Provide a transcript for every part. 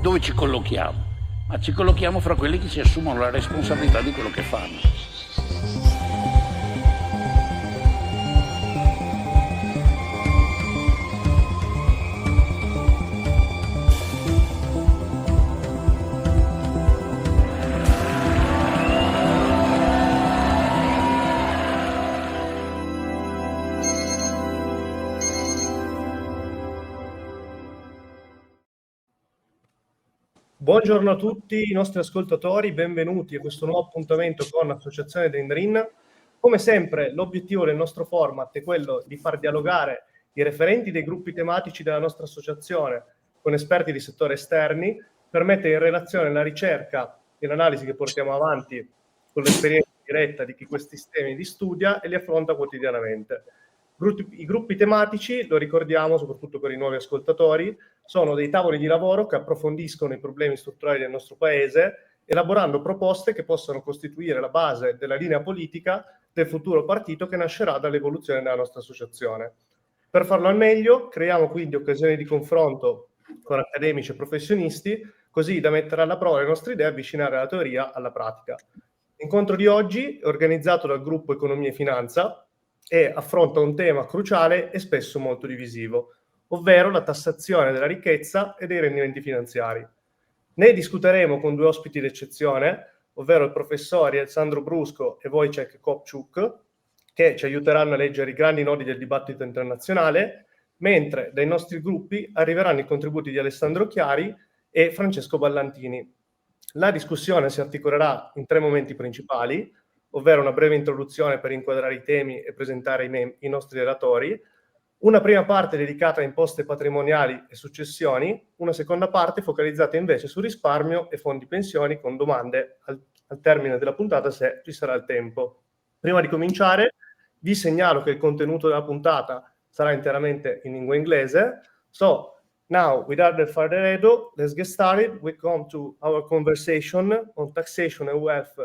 dove ci collochiamo? Ma ci collochiamo fra quelli che si assumono la responsabilità di quello che fanno. Buongiorno a tutti i nostri ascoltatori, benvenuti a questo nuovo appuntamento con l'Associazione DrinDrin. Come sempre l'obiettivo del nostro format è quello di far dialogare i referenti dei gruppi tematici della nostra associazione con esperti di settore esterni per mettere in relazione la ricerca e l'analisi che portiamo avanti con l'esperienza diretta di chi questi temi li studia e li affronta quotidianamente. I gruppi tematici, lo ricordiamo soprattutto per i nuovi ascoltatori, sono dei tavoli di lavoro che approfondiscono i problemi strutturali del nostro paese, elaborando proposte che possano costituire la base della linea politica del futuro partito che nascerà dall'evoluzione della nostra associazione. Per farlo al meglio, creiamo quindi occasioni di confronto con accademici e professionisti, così da mettere alla prova le nostre idee e avvicinare la teoria alla pratica. L'incontro di oggi è organizzato dal gruppo Economia e Finanza e affronta un tema cruciale e spesso molto divisivo, ovvero la tassazione della ricchezza e dei rendimenti finanziari. Ne discuteremo con due ospiti d'eccezione, ovvero il professore Sandro Brusco e Wojciech Kopczuk, che ci aiuteranno a leggere i grandi nodi del dibattito internazionale, mentre dai nostri gruppi arriveranno i contributi di Alessandro Chiari e Francesco Ballantini. La discussione si articolerà in tre momenti principali, ovvero una breve introduzione per inquadrare i temi e presentare i nostri relatori, una prima parte dedicata a imposte patrimoniali e successioni, una seconda parte focalizzata invece su risparmio e fondi pensioni con domande al termine della puntata se ci sarà il tempo. Prima di cominciare vi segnalo che il contenuto della puntata sarà interamente in lingua inglese. So, now, without further ado, let's get started. We come to our conversation on taxation and wealth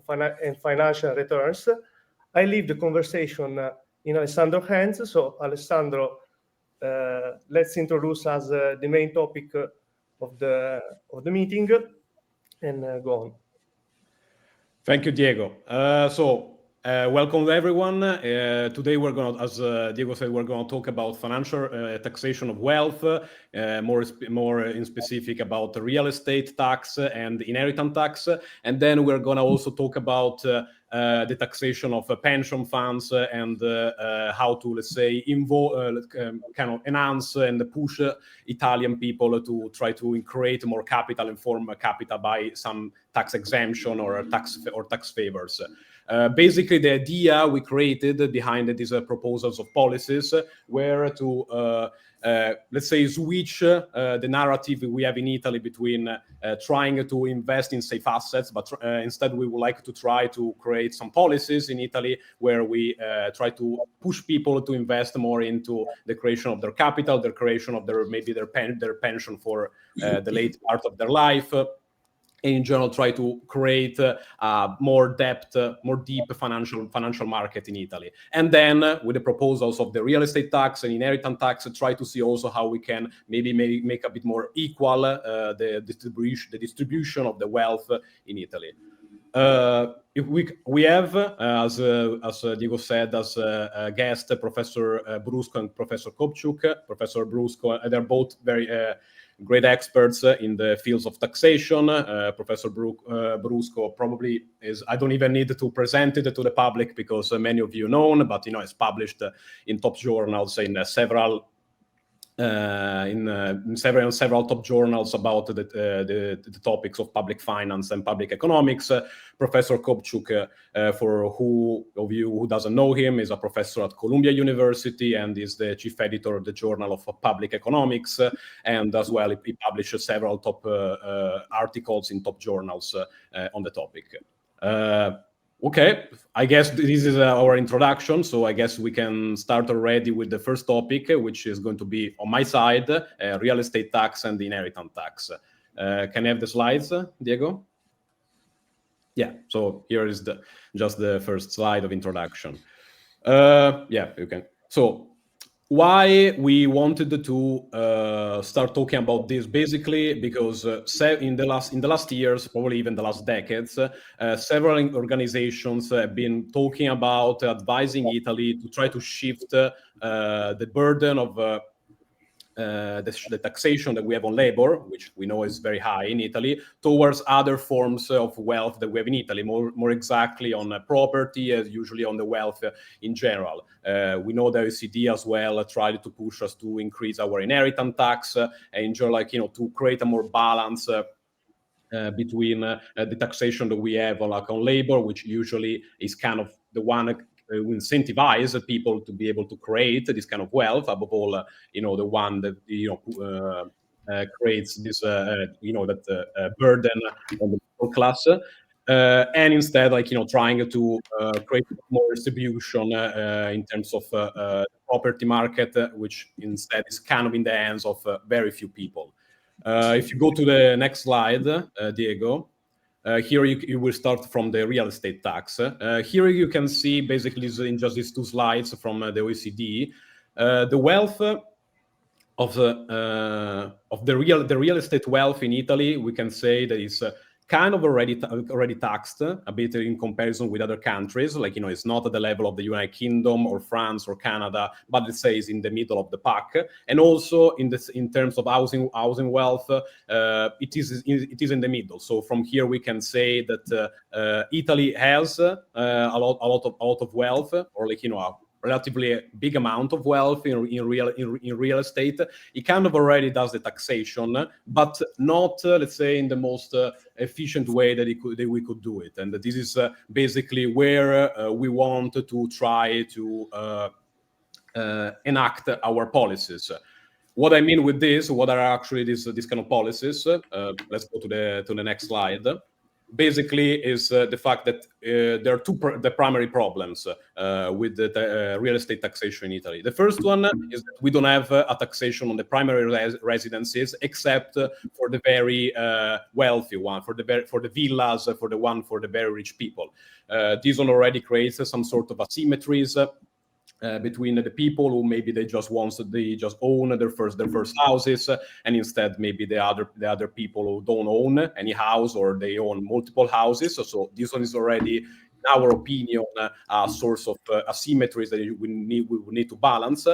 and financial returns. I leave the conversation in Alessandro's hands. So, Alessandro, let's introduce us the main topic of the meeting and go on. Thank you, Diego. Welcome everyone. Today we're going to, as Diego said, we're going to talk about financial taxation of wealth, more in specific about the real estate tax and inheritance tax. And then we're going to also talk about the taxation of pension funds and how to, let's say, kind of enhance and push Italian people to try to create more capital and form capital by some tax exemption or tax favors. Basically, the idea we created behind these proposals of policies were to, let's say, switch the narrative we have in Italy between trying to invest in safe assets, but instead we would like to try to create some policies in Italy where we try to push people to invest more into the creation of their capital, the creation of their pension for the late part of their life. In general, try to create more deep financial market in Italy. And then with the proposals of the real estate tax and inheritance tax, try to see also how we can maybe make a bit more equal the distribution of the wealth in Italy. We have, as Diego said, as a guest, Professor Brusco and Professor Kopczuk. Professor Brusco, they're both very great experts in the fields of taxation. Professor Brusco probably is, I don't even need to present it to the public because many of you know, but it's published in top journals in several top journals about the topics of public finance and public economics. Professor Kopczuk, for who of you who doesn't know him, is a professor at Columbia University and is the chief editor of the Journal of Public Economics, and as well he publishes several top articles in top journals on the topic. Okay, I guess this is our introduction, so I guess we can start already with the first topic, which is going to be on my side, real estate tax and the inheritance tax. Can I have the slides, Diego? Yeah, so here is just the first slide of introduction. Yeah, you can. So why we wanted to start talking about this, basically because in the last years, probably even the last decades, several organizations have been talking about advising Italy to try to shift the burden of the taxation that we have on labor, which we know is very high in Italy, towards other forms of wealth that we have in Italy, more exactly on property, usually on the wealth in general. We know the OECD as well tried to push us to increase our inheritance tax and to create a more balance between the taxation that we have on labor, which usually is kind of the one who incentivize people to be able to create this kind of wealth, above all, the one that creates this burden on the middle class, and instead trying to create more distribution in terms of the property market, which instead is kind of in the hands of very few people. If you go to the next slide, Diego, here you will start from the real estate tax. Here you can see basically in just these two slides from the OECD, the wealth of the real estate wealth in Italy. We can say that is kind of already taxed a bit in comparison with other countries. It's not at the level of the United Kingdom or France or Canada, but let's say it's in the middle of the pack. And also in terms of housing wealth, it is in the middle. So from here we can say that Italy has a lot of wealth, or a relatively big amount of wealth in real estate. It kind of already does the taxation, but not let's say in the most efficient way that we could do it. And this is basically where we want to try to enact our policies. What I mean with this, what are actually these kind of policies? Let's go to the next slide. Basically is the fact that there are the primary problems with the real estate taxation in Italy. The first one is that we don't have a taxation on the primary residences, except for the very wealthy one, for the villas, for the very rich people. This one already creates some sort of asymmetries between the people who maybe they just own their first houses, and instead maybe the other people who don't own any house, or they own multiple houses. So this one is already, in our opinion, a source of asymmetries that we need to balance.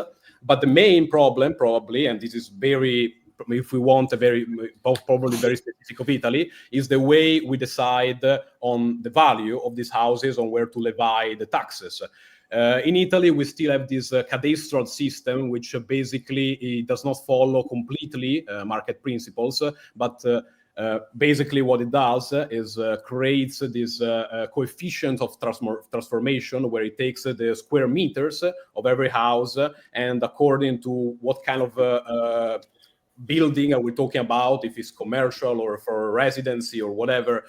But the main problem, probably, and this is very, if we want probably very specific of Italy, is the way we decide on the value of these houses, on where to levy the taxes. In Italy, we still have this cadastral system, which basically does not follow completely market principles, but basically what it does is creates this coefficient of transformation, where it takes the square meters of every house, and according to what kind of building are we talking about, if it's commercial or for residency or whatever,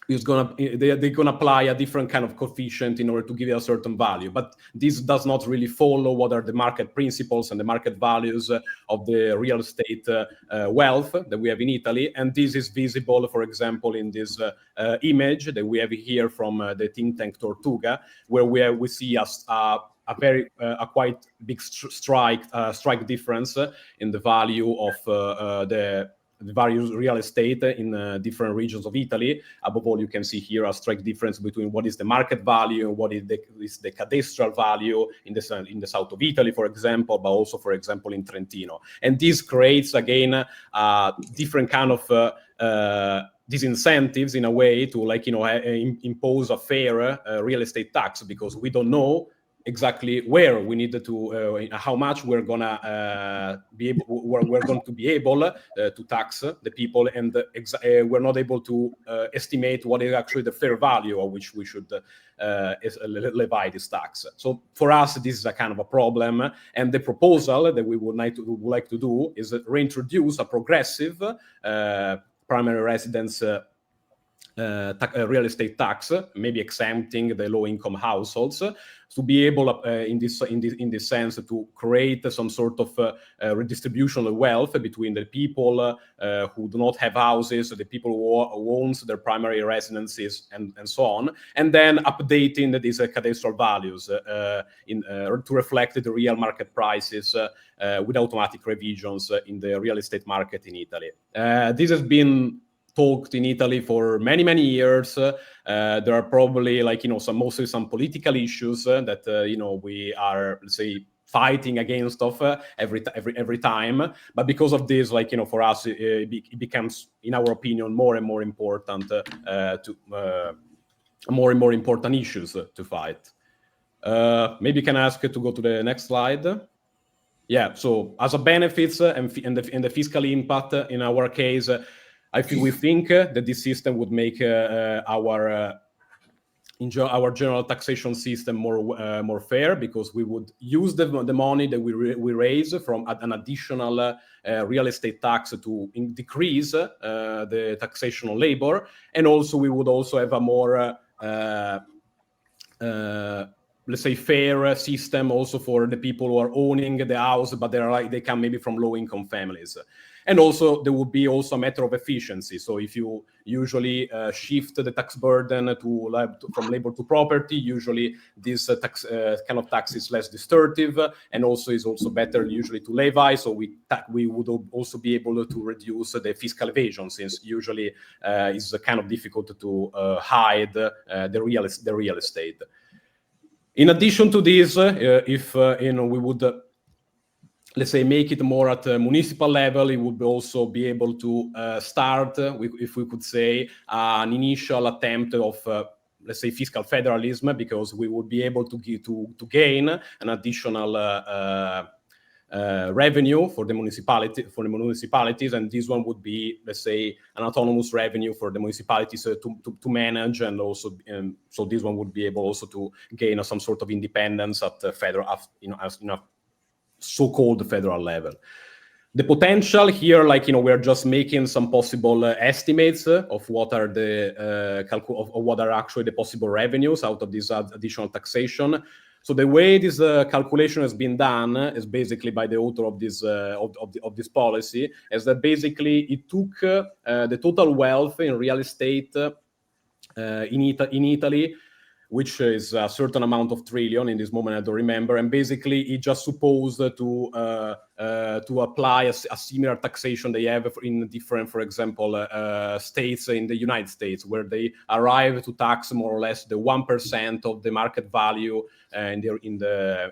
they're gonna apply a different kind of coefficient in order to give you a certain value. But this does not really follow what are the market principles and the market values of the real estate wealth that we have in Italy. And this is visible, for example, in this image that we have here from the think tank Tortuga, where we see a quite big strike difference in the value of the various real estate in different regions of Italy. Above all, you can see here a strike difference between what is the market value and what is the cadastral value in the south of Italy, for example, but also, for example, in Trentino. And this creates, again, different kind of disincentives in a way to impose a fair real estate tax, because we don't know exactly where we need to, how much we're going to be able to tax the people, and we're not able to estimate what is actually the fair value of which we should levy this tax. So for us, this is a kind of a problem, and the proposal that we would like to do is reintroduce a progressive primary residence real estate tax, maybe exempting the low-income households, to be able, in this sense, to create some sort of redistribution of wealth between the people who do not have houses, the people who owns their primary residences, and so on, and then updating these cadastral values to reflect the real market prices with automatic revisions in the real estate market in Italy. This has been talked in Italy for many years. There are probably mostly some political issues that we are, let's say, fighting against every time. But because of this, for us, it becomes, in our opinion, more and more important more and more important issues to fight. Maybe you can ask to go to the next slide. Yeah. So as a benefits and the fiscal impact in our case. We think that this system would make our general taxation system more fair, because we would use the money that we raise from an additional real estate tax to decrease the taxation on labor, and also we would also have a more let's say fair system also for the people who are owning the house, but they come maybe from low-income families. And also there would be also a matter of efficiency. So if you usually shift the tax burden from labor to property, usually this kind of tax is less distortive, and also is also better usually to levy. So we would also be able to reduce the fiscal evasion, since usually it's kind of difficult to hide the real estate. In addition to this, if we would let's say make it more at a municipal level, it would also be able to start, if we could say, an initial attempt of let's say fiscal federalism, because we would be able to gain an additional revenue for the municipalities, and this one would be, let's say, an autonomous revenue for the municipalities to manage, and also so this one would be able also to gain some sort of independence at the federal, so-called federal level. The potential here, we're just making some possible estimates of what are what are actually the possible revenues out of this additional taxation. So the way this calculation has been done is basically by the author of this policy, is that basically it took the total wealth in real estate in Italy, which is a certain amount of trillion. In this moment I don't remember, and basically it just supposed to apply a similar taxation they have in different, for example, states in the United States, where they arrive to tax more or less the 1% of the market value in the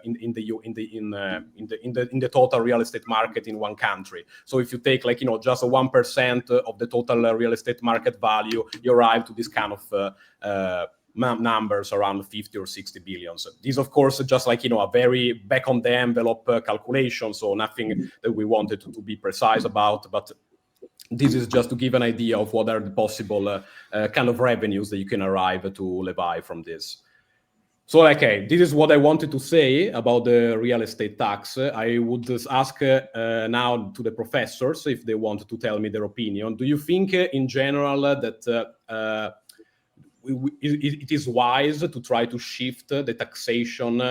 total real estate market in one country. So if you take just a 1% of the total real estate market value, you arrive to this kind of numbers around 50 or 60 billion. So these, of course, just a very back on the envelope calculation, so nothing that we wanted to be precise about, but this is just to give an idea of what are the possible kind of revenues that you can arrive to levy from this. So, okay, this is what I wanted to say about the real estate tax. I would just ask now to the professors if they want to tell me their opinion. Do you think in general that it is wise to try to shift the taxation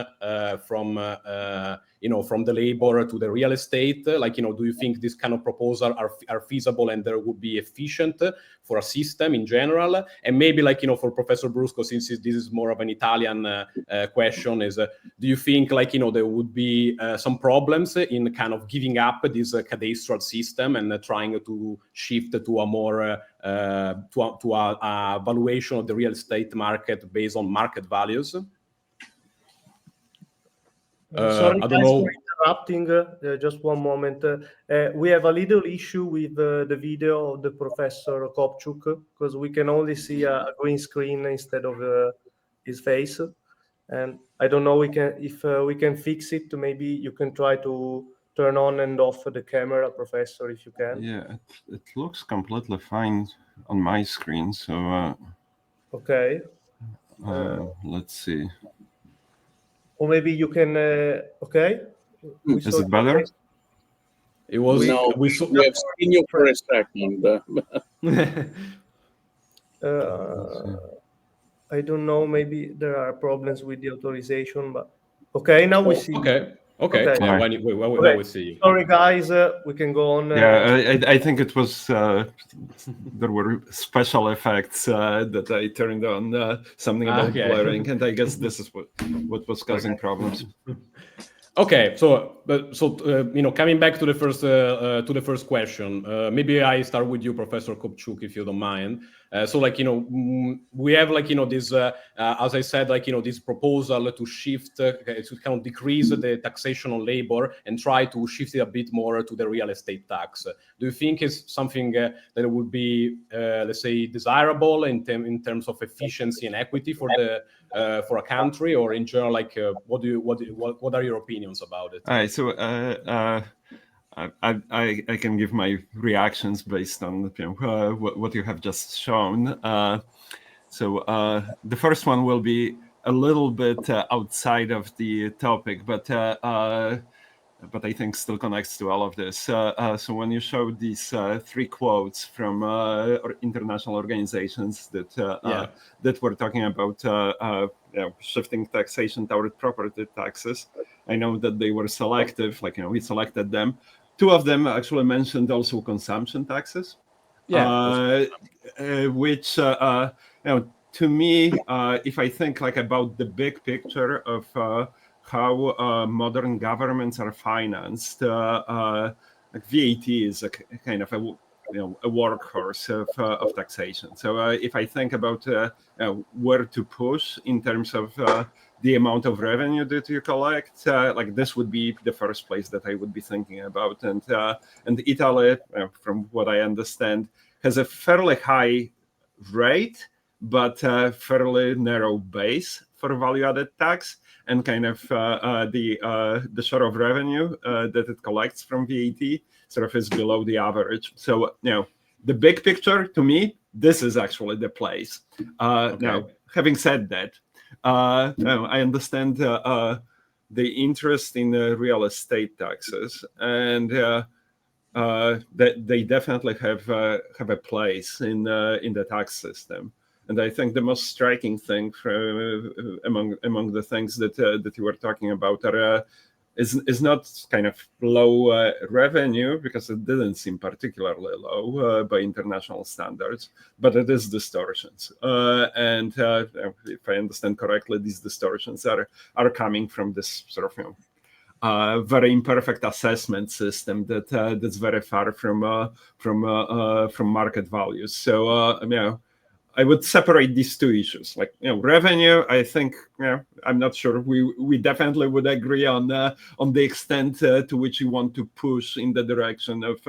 from the labor to the real estate? Do you think this kind of proposal are feasible and there would be efficient for a system in general? And maybe for Professor Brusco, since this is more of an Italian question, is do you think there would be some problems in kind of giving up this cadastral system and trying to shift to a more to a valuation of the real estate market based on market values? Sorry, I don't know. for interrupting. Just one moment. We have a little issue with the video of the Professor Kopczuk, because we can only see a green screen instead of his face. And I don't know if we can fix it. Maybe you can try to turn on and off the camera, Professor, if you can. Yeah, it looks completely fine on my screen. So okay. Let's see. Or maybe you can. Okay. Is it better? It was. We have seen you for a second. I don't know, maybe there are problems with the authorization, but okay, now we see. Okay. Okay. Yeah, Right. now we see you. Sorry, guys, we can go on. Yeah, I think it was there were special effects that I turned on, something about blurring, and I guess this is what was causing problems. Okay, so coming back to the first question, maybe I start with you, Professor Kopczuk, if you don't mind. We have this, as I said, this proposal to shift, to kind of decrease the taxation on labor and try to shift it a bit more to the real estate tax. Do you think it's something that would be, let's say, desirable in terms of efficiency and equity for a country, or in general, what are your opinions about it? All right, so I can give my reactions based on what you have just shown. So the first one will be a little bit outside of the topic, but I think still connects to all of this. So when you showed these three quotes from international organizations that were talking about shifting taxation toward property taxes, I know that they were selective, we selected them. Two of them actually mentioned also consumption taxes, which to me, if I think about the big picture of how modern governments are financed, VAT is a kind of a workhorse of taxation. So if I think about where to push in terms of the amount of revenue that you collect, this would be the first place that I would be thinking about. And Italy, from what I understand, has a fairly high rate, but fairly narrow base for value-added tax, and kind of the share of revenue that it collects from VAT sort of is below the average. So the big picture, to me, this is actually the place. Now, having said that, I understand the interest in real estate taxes, and that they definitely have a place in the tax system. And I think the most striking thing among the things that you were talking about is not kind of low revenue, because it didn't seem particularly low by international standards, but it is distortions. And if I understand correctly, these distortions are coming from this sort of very imperfect assessment system that's very far from market values. So I would separate these two issues. Revenue, I think, I'm not sure. We definitely would agree on the extent to which you want to push in the direction of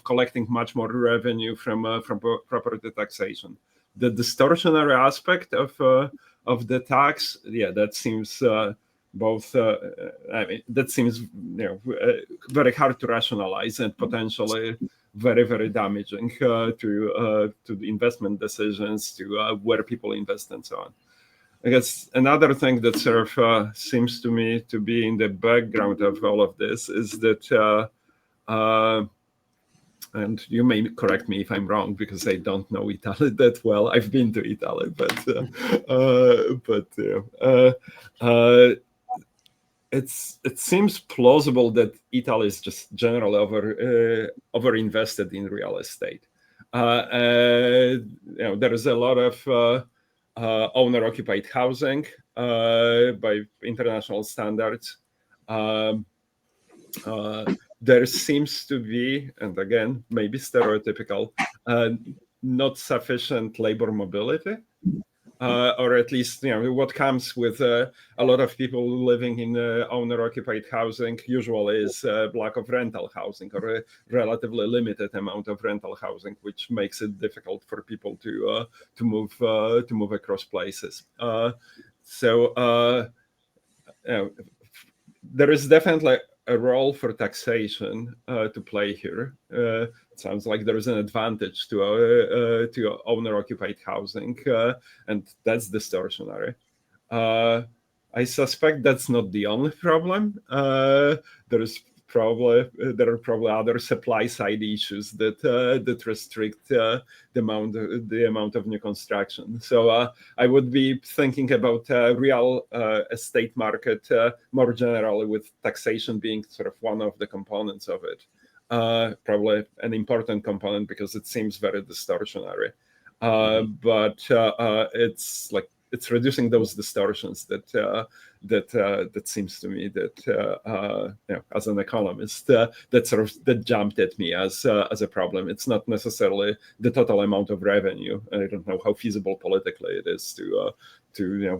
collecting much more revenue from property taxation. The distortionary aspect of the tax, that seems that seems very hard to rationalize, and potentially very, very damaging to the investment decisions, to where people invest, and so on. I guess another thing that sort of seems to me to be in the background of all of this is that, and you may correct me if I'm wrong, because I don't know Italy that well. I've been to Italy, it seems plausible that Italy is just generally over-invested in real estate. There is a lot of owner-occupied housing by international standards. There seems to be, and again, maybe stereotypical, not sufficient labor mobility. Or at least, what comes with a lot of people living in owner-occupied housing usually is lack of rental housing, or a relatively limited amount of rental housing, which makes it difficult for people to move across places. So there is definitely a role for taxation to play here. It sounds like there is an advantage to owner-occupied housing, and that's distortionary. I suspect that's not the only problem. There is probably there are probably other supply side issues that restrict the amount of new construction. So I would be thinking about real estate market more generally, with taxation being sort of one of the components of it. Probably an important component because it seems very distortionary. But it's reducing those distortions that seems to me that as an economist that jumped at me as a problem. It's not necessarily the total amount of revenue. I don't know how feasible politically it is to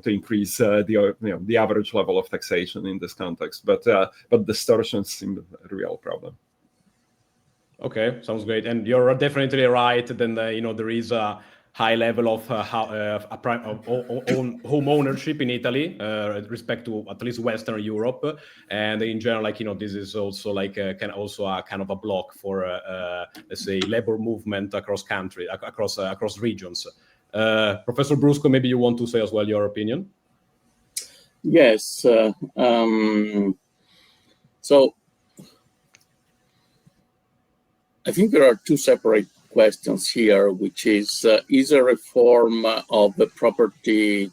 increase the average level of taxation in this context, but distortions seem a real problem. Okay, sounds great. And you're definitely right. Then there is a high level of home ownership in Italy, respect to at least Western Europe, and in general, this is also a kind of a block for let's say labor movement across country, across regions. Professor Brusco, maybe you want to say as well your opinion. Yes. So I think there are two separate questions here, which is a reform of the property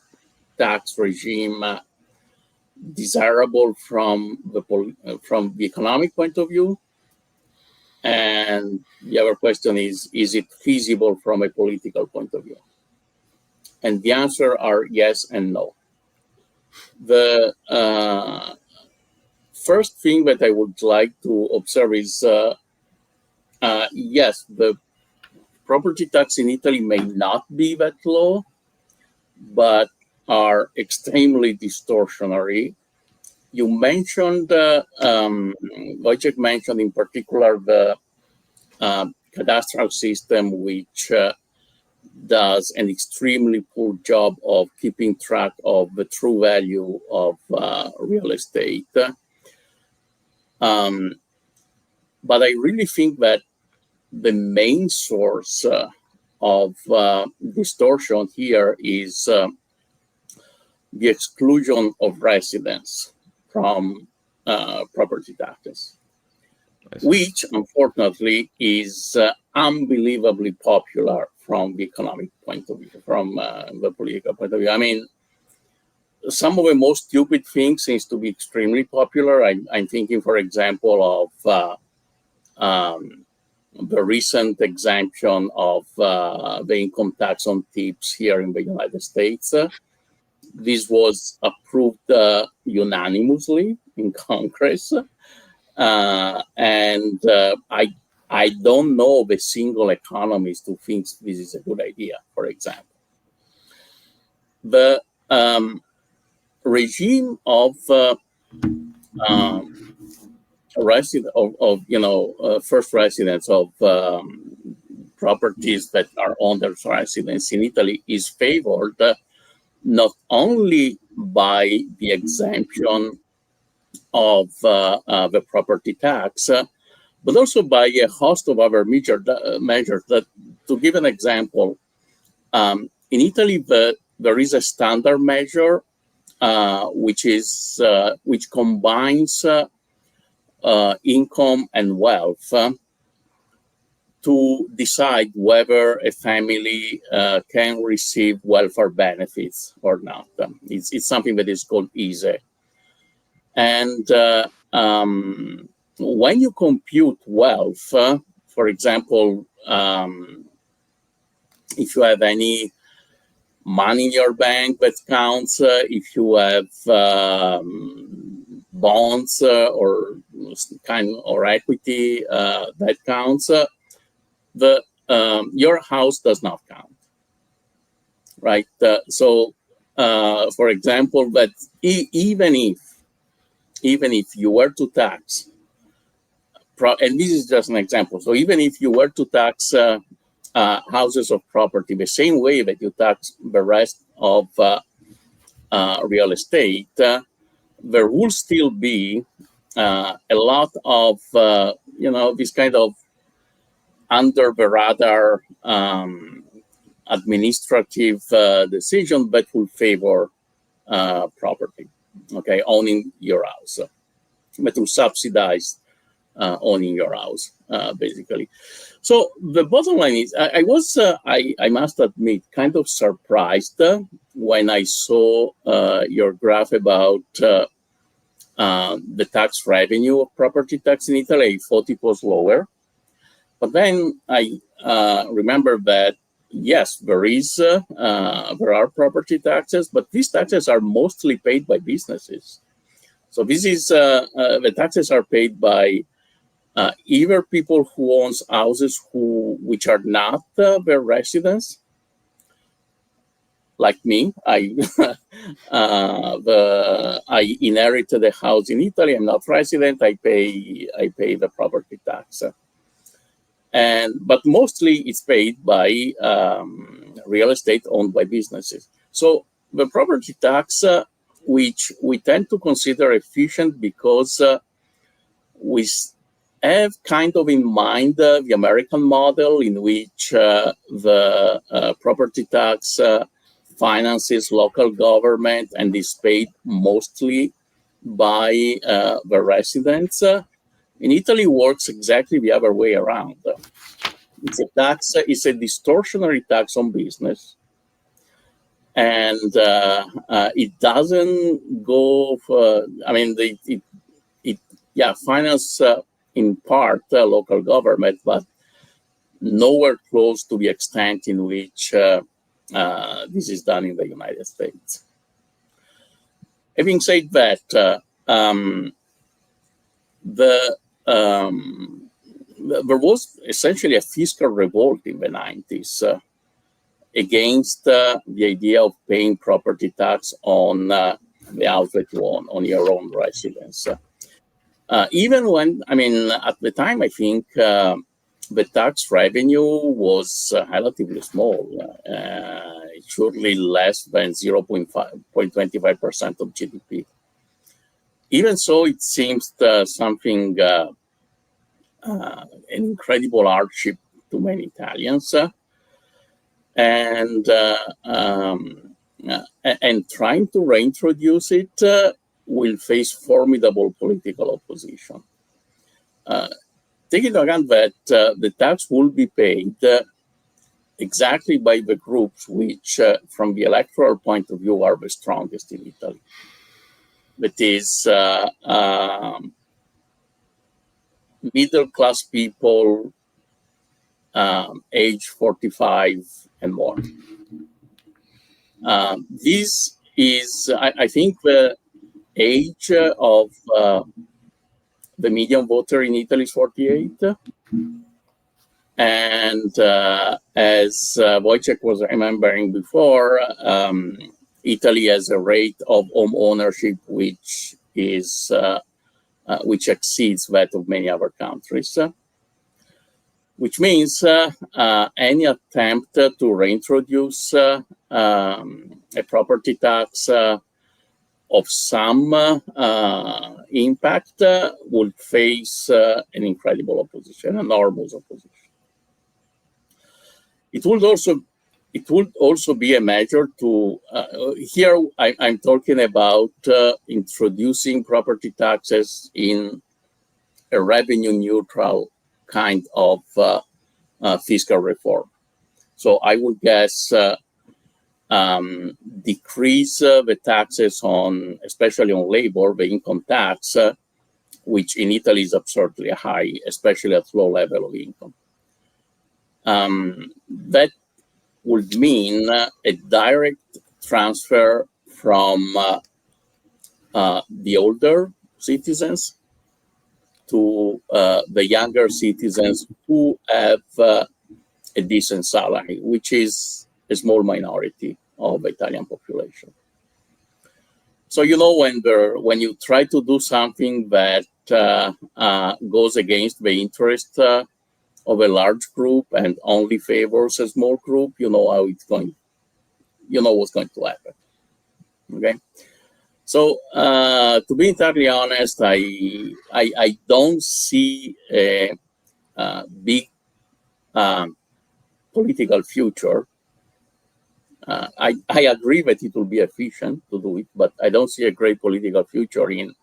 tax regime desirable from the economic point of view? And the other question is it feasible from a political point of view? And the answer are yes and no. The first thing that I would like to observe is yes, the property tax in Italy may not be that low, but are extremely distortionary. You mentioned, Wojciech mentioned in particular the cadastral system, which does an extremely poor job of keeping track of the true value of real estate. But I really think that the main source of distortion here is the exclusion of residents from property taxes, which unfortunately is unbelievably popular from the economic point of view, from the political point of view. I mean, some of the most stupid things seems to be extremely popular. I'm thinking, for example, of the recent exemption of the income tax on tips here in the United States. This was approved unanimously in Congress. And I don't know of a single economist who thinks this is a good idea, for example. The regime of first residents of properties that are under residence in Italy is favored not only by the exemption of the property tax, but also by a host of other measures. That, to give an example, in Italy there is a standard measure which combines income and wealth to decide whether a family can receive welfare benefits or not. It's something that is called ISE. And when you compute wealth, for example, if you have any money in your bank, that counts. If you have bonds or equity, that counts. Your house does not count, right? So, for example, that even if you were to tax, and this is just an example. So even if you were to tax houses of property the same way that you tax the rest of real estate, there will still be a lot of this kind of under the radar administrative decision that will favor property, owning your house, but will subsidize owning your house, basically. So the bottom line is, I must admit, kind of surprised when I saw your graph about the tax revenue of property tax in Italy. I thought it was lower. But then I remember that, yes, there are property taxes, but these taxes are mostly paid by businesses. So this is the taxes are paid by either people who owns houses which are not their residence, like me. I inherited a house in Italy. I'm not resident. I pay the property tax, but mostly it's paid by real estate owned by businesses. So the property tax, which we tend to consider efficient because we have kind of in mind the American model in which the property tax finances local government and is paid mostly by the residents. In Italy, works exactly the other way around. It's a tax. It's a distortionary tax on business, and it doesn't go for. I mean, it finance in part local government, but nowhere close to the extent in which this is done in the United States. Having said that, there was essentially a fiscal revolt in the 90s against the idea of paying property tax on the house that you own, on your own residence. Even when, I mean, at the time, I think the tax revenue was relatively small, surely less than 0.25% of GDP. Even so, it seems something, an incredible hardship to many Italians. And trying to reintroduce it will face formidable political opposition. Take into account that the tax will be paid exactly by the groups which, from the electoral point of view, are the strongest in Italy. That is middle-class people, age 45 and more. This is, I think, the age of the median voter in Italy is 48. And as Wojciech was remembering before, Italy has a rate of home ownership which is which exceeds that of many other countries. Which means any attempt to reintroduce a property tax of some impact would face an incredible opposition, enormous opposition. It would also be a measure to, here I'm talking about introducing property taxes in a revenue neutral kind of fiscal reform. So I would guess decrease the taxes on, especially on labor, the income tax, which in Italy is absurdly high, especially at low level of income. That would mean a direct transfer from the older citizens to the younger citizens who have a decent salary, which is a small minority of the Italian population. So, you know, when you try to do something that goes against the interest of a large group and only favors a small group, you know how it's going, you know what's going to happen. Okay. So to be entirely honest, I don't see a big political future. I agree that it will be efficient to do it, but I don't see a great political future in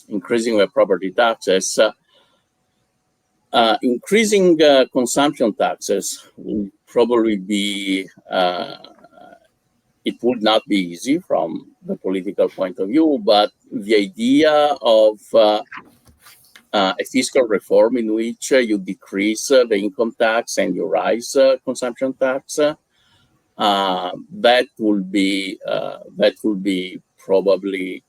increasing the property taxes increasing consumption taxes will probably be, it would not be easy from the political point of view, but the idea of a fiscal reform in which you decrease the income tax and you rise consumption tax, that will be probably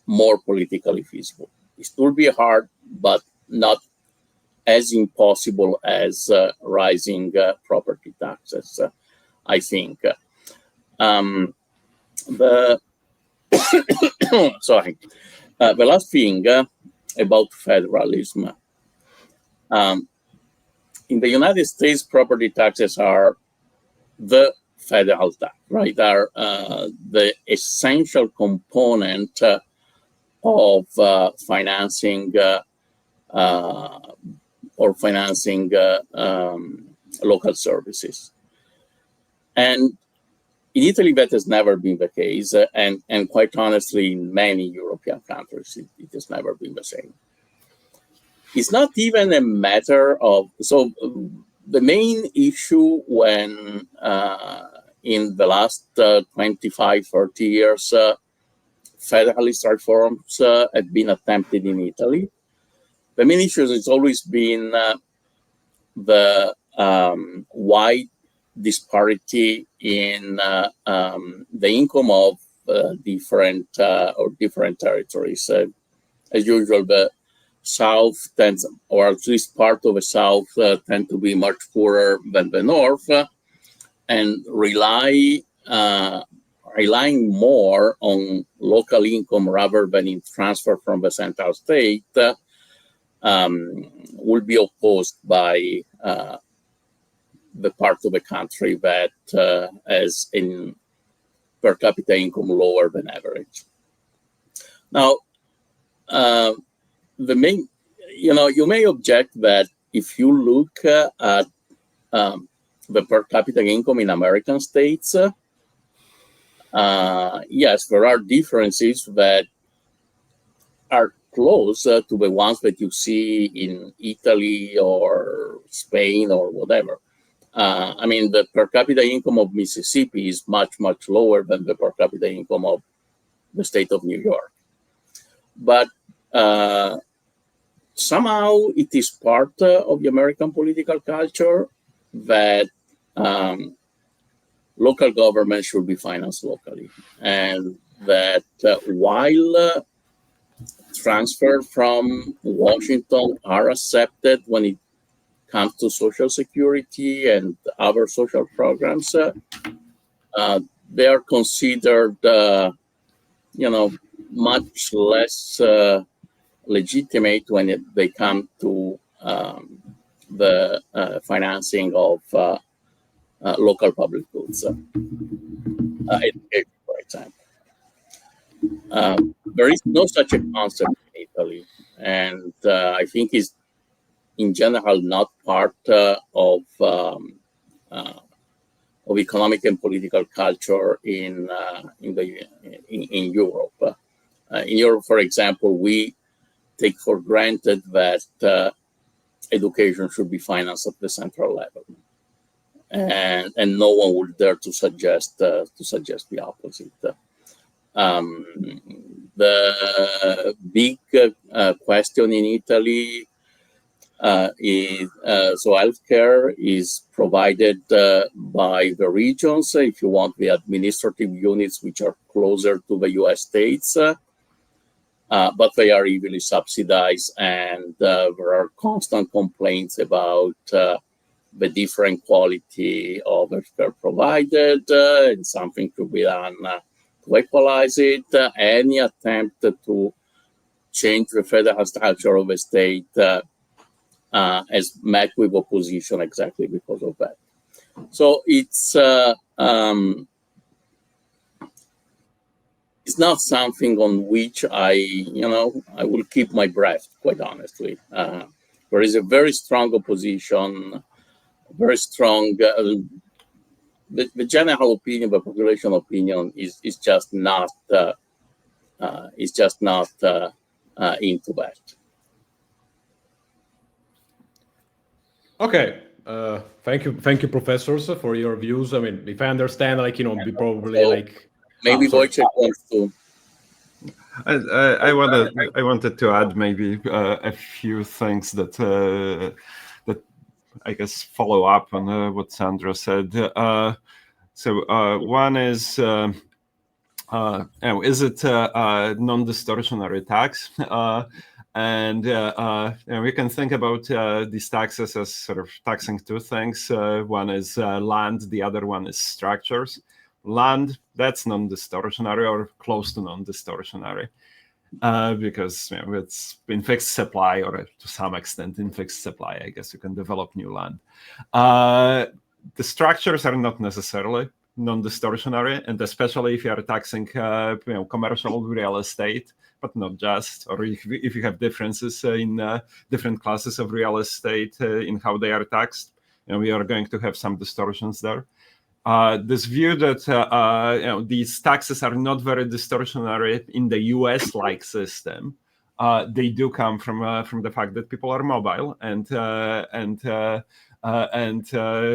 more politically feasible. It will be hard, but not as impossible as rising property taxes, I think. The sorry, the last thing about federalism. In the United States, property taxes are the federal tax, right? Are the essential component of financing local services. And in Italy, that has never been the case, and quite honestly, in many European countries, it has never been the same. It's not even a matter of, so the main issue when in the last 25, 30 years, federalist reforms have been attempted in Italy. The main issue has always been the wide disparity in the income of different territories. As usual, the South tends, or at least part of the South, tend to be much poorer than the North, and relying more on local income rather than in transfer from the central state will be opposed by the part of the country that has in per capita income lower than average. Now, the main, you may object that if you look at the per capita income in American states, yes, there are differences that are close to the ones that you see in Italy or Spain or whatever. I mean, the per capita income of Mississippi is much, much lower than the per capita income of the state of New York. But somehow it is part of the American political culture that local government should be financed locally, and that while transfer from Washington are accepted when it comes to Social Security and other social programs, they are considered, much less legitimate when they come to the financing of local public goods, education, for example. There is no such a concept in Italy, and I think it's in general not part of economic and political culture in Europe. In Europe, for example, we take for granted that education should be financed at the central level, and no one would dare to suggest the opposite. The big question in Italy is so healthcare is provided by the regions, if you want, the administrative units which are closer to the US states, but they are heavily subsidized, and there are constant complaints about the different quality of healthcare provided, and something to be done to equalize it. Any attempt to change the federal structure of the state has met with opposition exactly because of that. So it's not something on which I will keep my breath, quite honestly. There is a very strong opposition, very strong. The general opinion, the population opinion is just not into that. Okay. Thank you, professors, for your views. I mean, if I understand, like, we probably So, like maybe sorry. Wojciech wants to. I wanted to add maybe a few things that I guess follow up on what Sandro said. One is it non-distortionary tax? And we can think about these taxes as sort of taxing two things. One is land, the other one is structures. Land, that's non-distortionary or close to non-distortionary. Because it's in fixed supply, or to some extent in fixed supply. I guess you can develop new land. The structures are not necessarily non-distortionary, and especially if you are taxing commercial real estate, but not just, or if you have differences in different classes of real estate in how they are taxed, we are going to have some distortions there. This view that these taxes are not very distortionary in the US-like system, they do come from the fact that people are mobile, and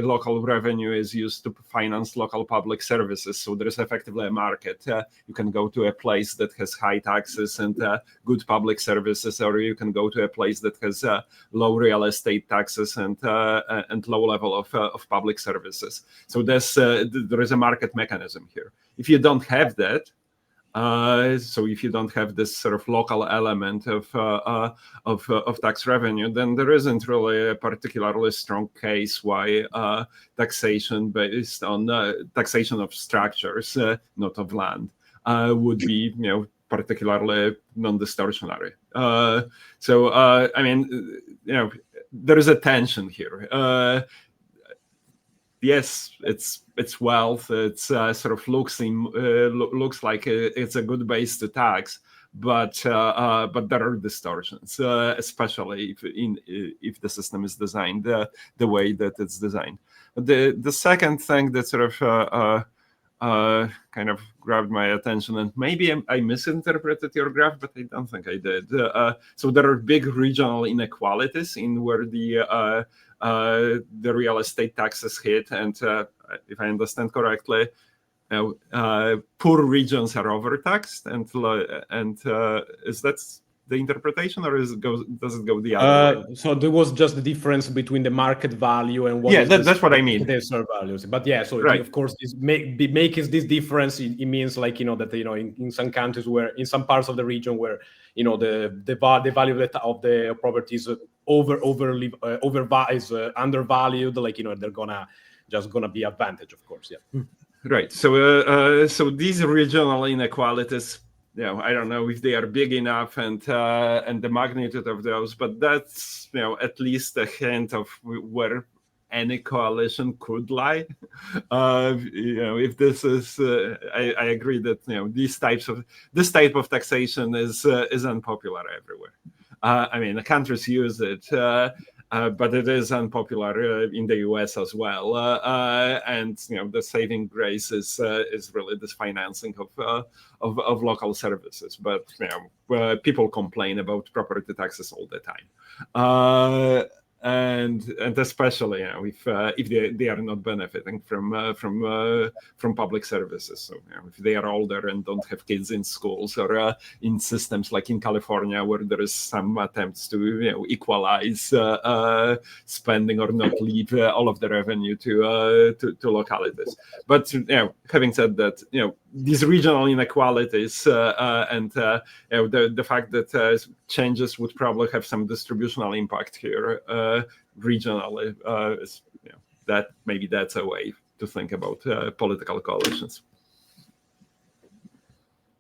local revenue is used to finance local public services. So there is effectively a market. You can go to a place that has high taxes and good public services, or you can go to a place that has low real estate taxes and low level of public services. So there is a market mechanism here. If you don't have that, so if you don't have this sort of local element of tax revenue, then there isn't really a particularly strong case why taxation based on taxation of structures, not of land, would be particularly non-distortionary. I mean, there is a tension here. Yes, it's wealth. It's sort of looks like it's a good base to tax, but there are distortions, especially if the system is designed the way that it's designed. The second thing that sort of kind of grabbed my attention, and maybe I misinterpreted your graph, but I don't think I did. So there are big regional inequalities in where the real estate taxes hit, and if I understand correctly, poor regions are overtaxed, and is that the interpretation, or does it go the other way? So there was just the difference between the market value and what that's what I mean. The reserve values. But yeah, so right. Of course, making this difference, it means like that in some countries where in some parts of the region where the value of the property is undervalued, like they're gonna be advantage, of course. Yeah. Right. So these regional inequalities, I don't know if they are big enough and the magnitude of those, but that's at least a hint of where any coalition could lie. If this is, I agree that this type of taxation is unpopular everywhere. I mean, the countries use it, but it is unpopular in the US as well. And the saving grace is really this financing of local services. But people complain about property taxes all the time. And especially if they are not benefiting from public services. So if they are older and don't have kids in schools, or in systems like in California where there is some attempts to equalize spending or not leave all of the revenue to localities. But having said that, these regional inequalities and the fact that changes would probably have some distributional impact here regionally, that maybe that's a way to think about political coalitions.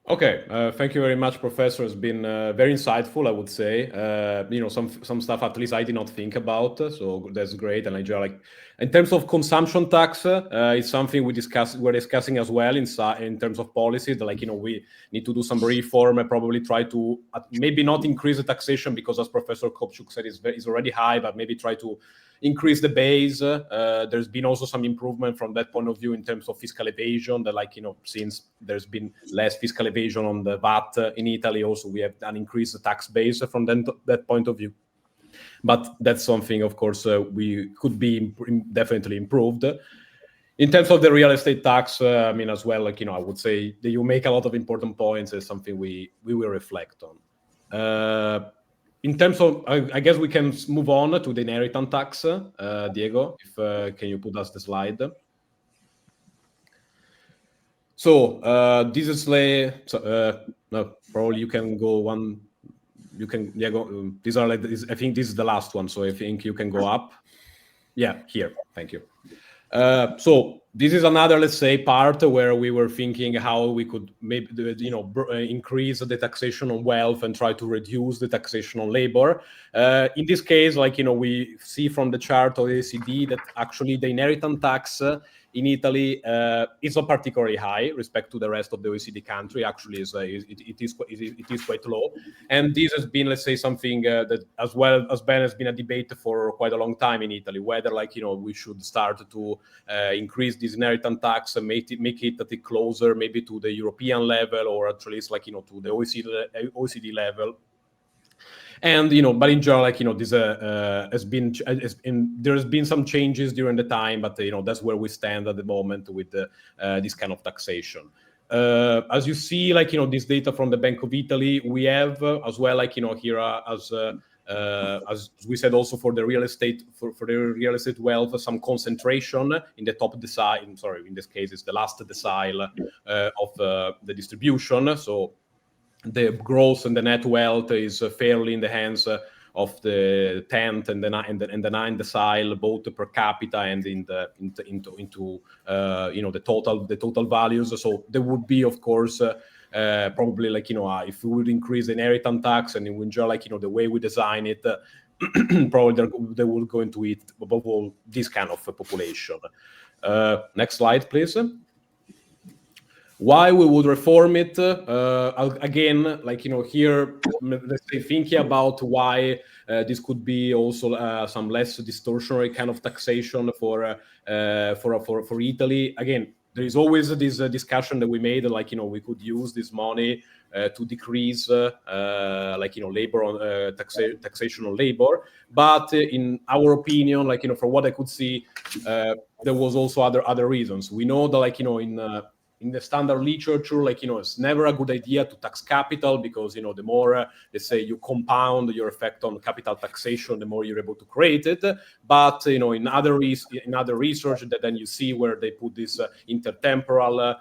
Okay, thank you very much, Professor. It's been very insightful, I would say. Some stuff at least I did not think about, so that's great. And in terms of consumption tax, it's something we're discussing as well in terms of policy. That we need to do some reform and probably try to maybe not increase the taxation, because as Professor Kopczuk said, it's already high, but maybe try to increase the base. There's been also some improvement from that point of view in terms of fiscal evasion. That since there's been less fiscal evasion on the VAT in Italy, also we have an increased tax base from that point of view. But that's something, of course, we could be definitely improved. In terms of the real estate tax, I mean, as well, I would say that you make a lot of important points. Is something we will reflect on. In terms of, I guess we can move on to the inheritance tax. Diego, if can you put us the slide? So this is no, probably you can go one. You can, Diego. These are I think this is the last one. So I think you can go up. Yeah, here. Thank you. So this is another, let's say, part where we were thinking how we could maybe, increase the taxation on wealth and try to reduce the taxation on labor. In this case, we see from the chart of the OECD that actually the inheritance tax in Italy is not particularly high respect to the rest of the OECD country. Actually, it is quite low, and this has been, let's say, something that as well as Ben has been a debate for quite a long time in Italy, whether we should start to increase this inheritance tax and make it a bit closer, maybe to the European level, or at least to the OECD level. And but in general, this there's been some changes during the time, but that's where we stand at the moment with this kind of taxation. As you see, this data from the Bank of Italy, we have as well, here as we said, also for the real estate for the real estate wealth, some concentration in the top decile. Sorry, in this case, it's the last decile of the distribution. So the gross and the net wealth is fairly in the hands of the 10th and the 9th decile, both per capita and into the total values. So there would be, of course, probably if we would increase the inheritance tax and in general, the way we design it, probably they will go into it above all this kind of population. Next slide, please. Why we would reform it? Again, here, let's say, thinking about why this could be also some less distortionary kind of taxation for Italy. Again, there is always this discussion that we made, we could use this money to decrease, labor on taxation on labor. But in our opinion, from what I could see, there was also other reasons. We know that, in the standard literature, it's never a good idea to tax capital because, the more, let's say, you compound your effect on capital taxation, the more you're able to create it. But, in other research, that then you see where they put these intertemporal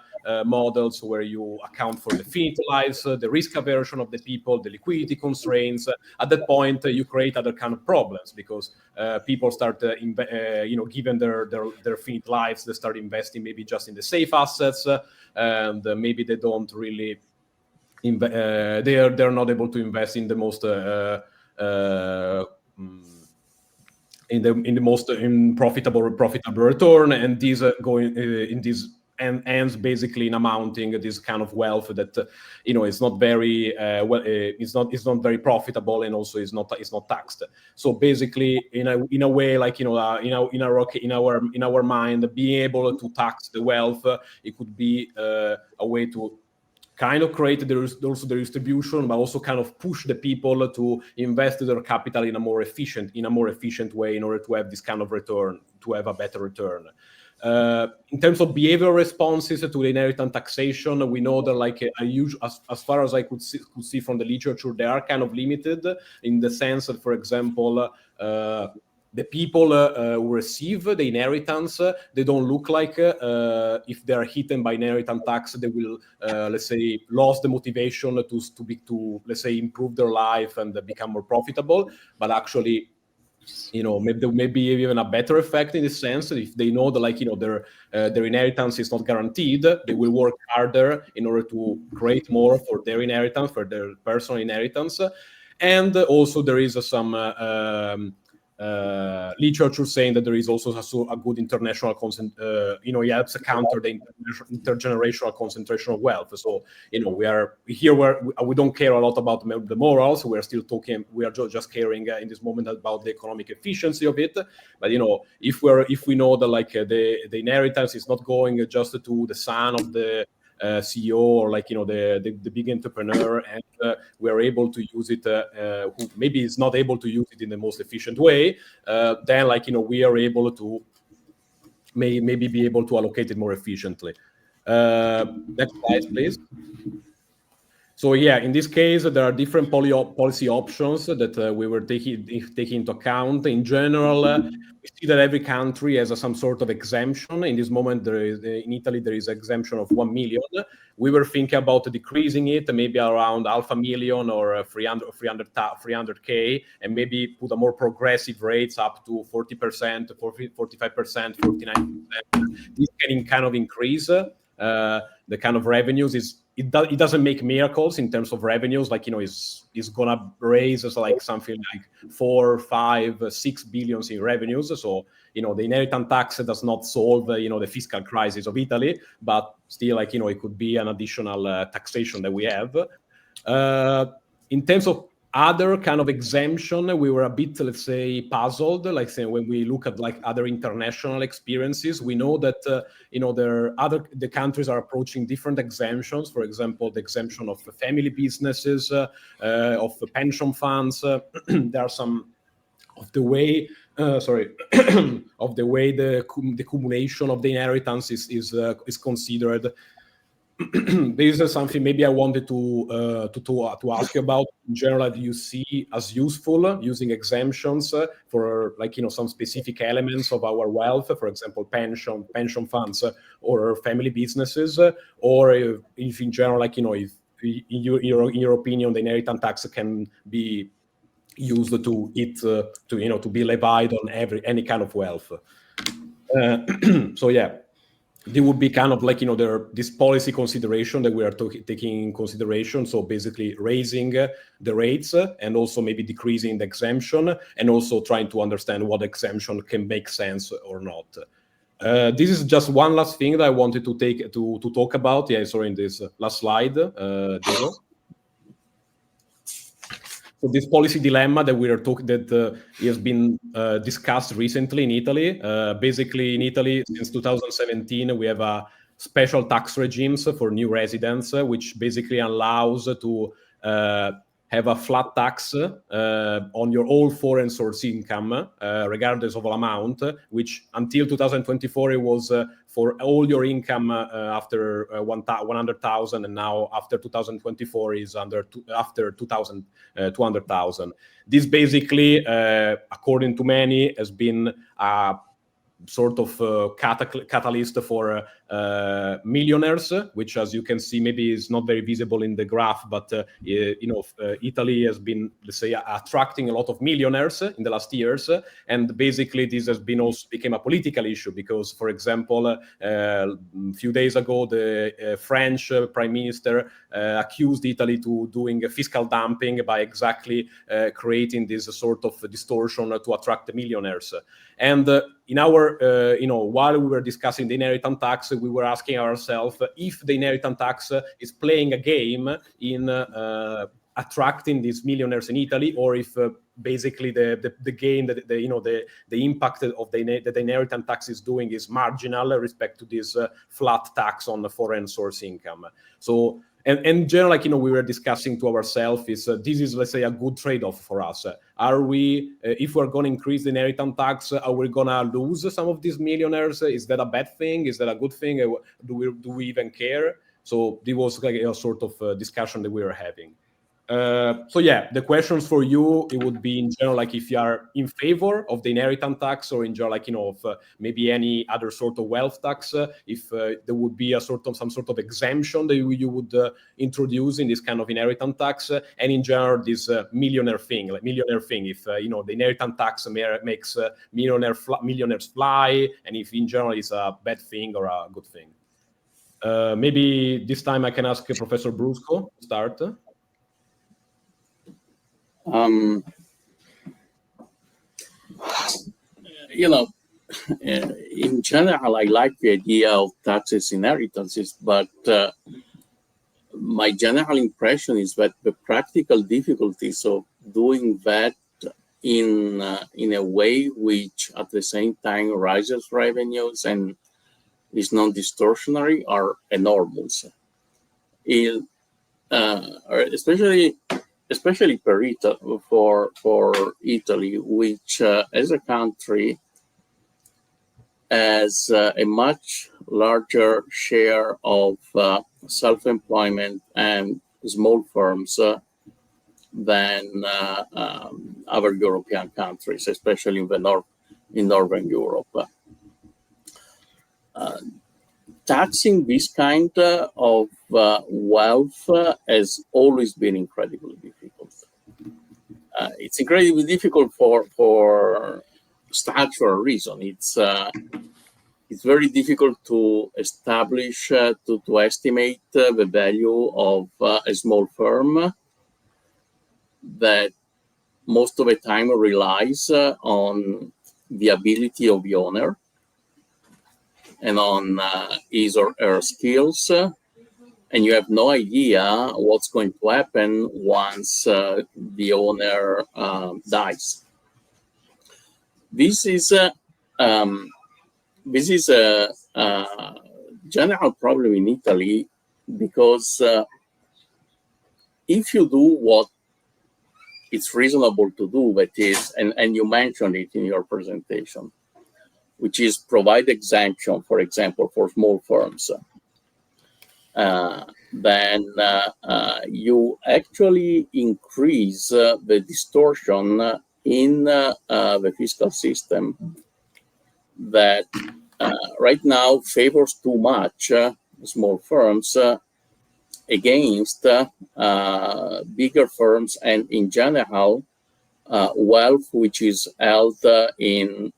models where you account for the finite lives, the risk aversion of the people, the liquidity constraints. At that point, you create other kind of problems because people start, given their finite lives, they start investing maybe just in the safe assets, and maybe they don't really they're not able to invest in the most in profitable return, and these going in this and ends basically in amounting this kind of wealth that is not very it's not very profitable, and also is not taxed. So basically, in a way, in our mind, being able to tax the wealth, it could be a way to kind of create also the distribution, but also kind of push the people to invest their capital in a more efficient way in order to have this kind of return, to have a better return. In terms of behavioral responses to the inheritance taxation, we know that as far as I could see from the literature, they are kind of limited in the sense that, for example, the people who receive the inheritance, they don't look like if they are hit by inheritance tax, they will, let's say, lose the motivation to let's say, improve their life and become more profitable. But actually, maybe even a better effect in the sense that if they know that their inheritance is not guaranteed, they will work harder in order to create more for their inheritance, for their personal inheritance. And also there is some literature saying that there is also a good international it helps counter the intergenerational concentration of wealth. So we are here where we don't care a lot about the morals. We are still talking. We are just caring in this moment about the economic efficiency of it. But if we know that the inheritance is not going just to the son of the CEO or like the big entrepreneur, and we are able to use it, who maybe is not able to use it in the most efficient way, then like we are able to maybe be able to allocate it more efficiently. Next slide, please. So yeah, in this case, there are different policy options that we were taking into account. In general, we see that every country has some sort of exemption. In this moment, in Italy, there is exemption of 1 million. We were thinking about decreasing it, maybe around 500,000 or 300K, and maybe put a more progressive rates up to 40%, 45%, 49%. This can kind of increase the kind of revenues. It doesn't make miracles in terms of revenues, like it's gonna raise like something like 4, 5, 6 billion in revenues. So the inheritance tax does not solve the fiscal crisis of Italy, but still like it could be an additional taxation that we have. In terms of other kind of exemption, we were a bit, let's say, puzzled. Like say when we look at like other international experiences, we know that the countries are approaching different exemptions. For example, the exemption of family businesses, of the pension funds. There are some of the way. Of the way the accumulation of the inheritance is considered. This is something maybe I wanted to ask you about. In general, do you see as useful using exemptions for like some specific elements of our wealth, for example, pension funds or family businesses, or if in general, like if in your opinion, the inheritance tax can be used to be levied on any kind of wealth. So yeah. There would be kind of like this policy consideration that we are taking in consideration. So basically raising the rates and also maybe decreasing the exemption, and also trying to understand what exemption can make sense or not. This is just one last thing that I wanted to talk about. Yeah, sorry, in this last slide, Diego. So this policy dilemma that we are talking has been discussed recently in Italy. Basically, in Italy, since 2017, we have a special tax regimes for new residents, which basically allows to have a flat tax on your all foreign source income, regardless of amount, which until 2024 it was for all your income after 100,000, and now after 2024 is after 200,000. This basically, according to many, has been a sort of catalyst for millionaires, which, as you can see, maybe is not very visible in the graph, but Italy has been, let's say, attracting a lot of millionaires in the last years, and basically this has been also became a political issue because, for example, a few days ago, the French Prime Minister accused Italy to doing fiscal dumping by exactly creating this sort of distortion to attract the millionaires. And in our, while we were discussing the inheritance tax, we were asking ourselves if the inheritance tax is playing a game in attracting these millionaires in Italy, or if basically the gain that the impact of the inheritance tax is doing is marginal respect to this flat tax on the foreign source income. So. And in general, we were discussing to ourselves, this is, let's say, a good trade-off for us. Are we, if we're going to increase the inheritance tax, are we going to lose some of these millionaires? Is that a bad thing? Is that a good thing? Do we even care? So there was like a sort of discussion that we were having. So yeah, the questions for you, it would be in general, like if you are in favor of the inheritance tax, or in general, like, of maybe any other sort of wealth tax, if there would be some sort of exemption that you would introduce in this kind of inheritance tax, and in general, this millionaire thing, if, the inheritance tax makes millionaires fly, and if in general is a bad thing or a good thing. Maybe this time I can ask Professor Brusco to start. In general, I like the idea of taxes inheritances, but my general impression is that the practical difficulties of doing that in a way which at the same time raises revenues and is non-distortionary are enormous. or especially for Italy, which as a country has a much larger share of self-employment and small firms than other European countries, especially in Northern Europe. Taxing this kind of wealth has always been incredibly difficult. It's incredibly difficult for structural reason. It's very difficult to establish, to estimate the value of a small firm that most of the time relies on the ability of the owner and on his or her skills, and you have no idea what's going to happen once the owner dies. This is a general problem in Italy because if you do what it's reasonable to do, that is, and you mentioned it in your presentation, which is provide exemption, for example, for small firms, then you actually increase the distortion in the fiscal system that right now favors too much small firms against bigger firms, and in general, wealth which is held in,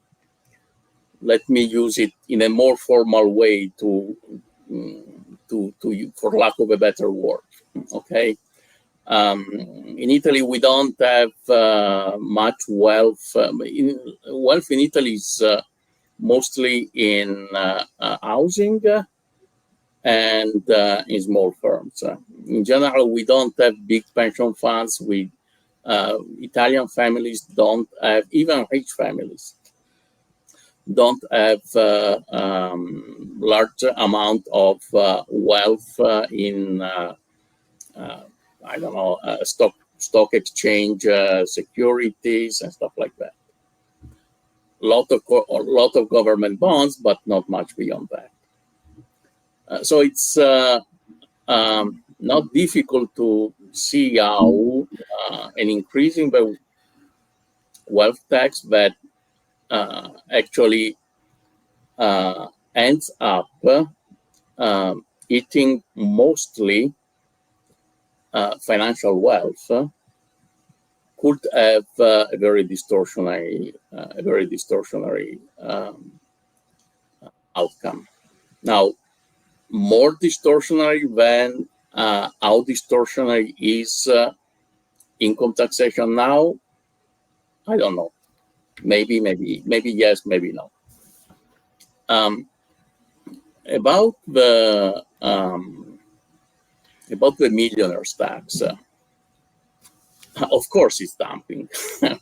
let me use it in a more formal way to for lack of a better word, okay? In Italy, we don't have much wealth. Wealth in Italy is mostly in housing and in small firms. In general, we don't have big pension funds. Italian families don't have, even rich families, don't have large amount of wealth in I don't know, stock exchange securities and stuff like that. A lot of government bonds, but not much beyond that. So it's not difficult to see how an increasing the wealth tax that actually ends up eating mostly financial wealth could have a very distortionary outcome. Now, more distortionary than how distortionary is income taxation now, I don't know. Maybe yes, maybe no. About the millionaire's tax, of course it's dumping,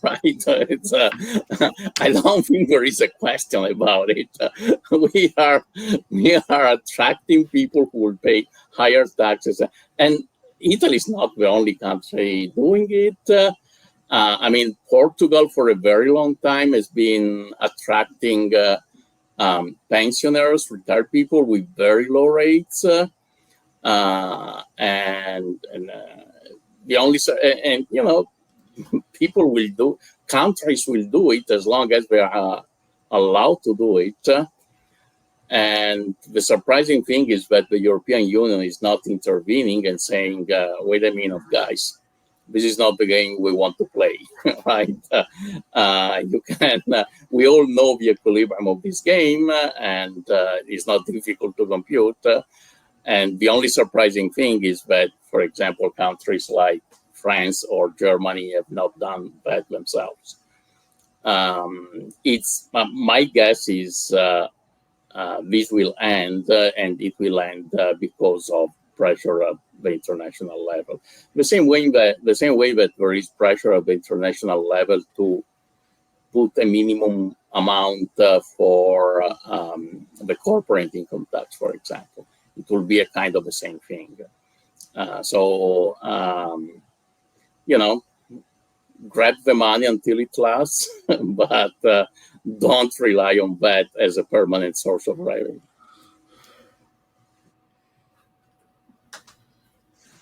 right? It's I don't think there is a question about it. We are attracting people who will pay higher taxes, and Italy is not the only country doing it. I mean, Portugal for a very long time has been attracting pensioners, retired people with very low rates, and the only, and you know, countries will do it as long as they are allowed to do it. And the surprising thing is that the European Union is not intervening and saying, wait a minute, guys, this is not the game we want to play, right? You can, we all know the equilibrium of this game, and it's not difficult to compute. And the only surprising thing is that, for example, countries like France or Germany have not done that themselves. It's my guess is this will end, and it will end because of pressure at the international level. The same way that there is pressure at the international level to put a minimum amount for the corporate income tax, for example. It will be a kind of the same thing. Grab the money until it lasts, but don't rely on that as a permanent source of revenue.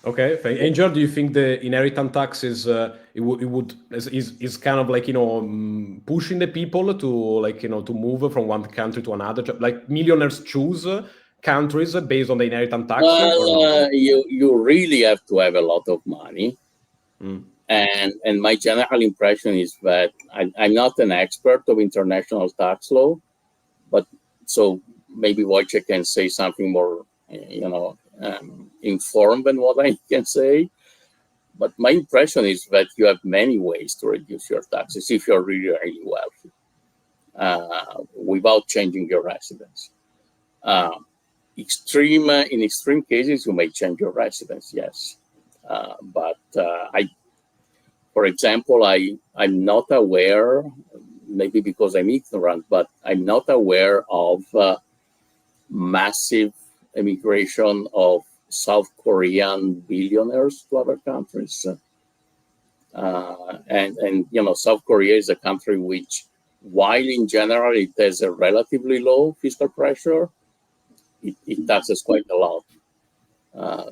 Okay, Angel, do you think the inheritance tax is kind of like pushing the people to to move from one country to another? Like millionaires choose countries based on the inheritance tax? Well, you really have to have a lot of money. And my general impression is that I'm not an expert of international tax law, but so maybe Wojciech can say something more, informed than what I can say. But my impression is that you have many ways to reduce your taxes if you're really, really wealthy, without changing your residence. In extreme cases, you may change your residence, yes. For example, I'm not aware, maybe because I'm ignorant, but I'm not aware of massive immigration of South Korean billionaires to other countries. South Korea is a country which, while in general it has a relatively low fiscal pressure, it taxes quite a lot,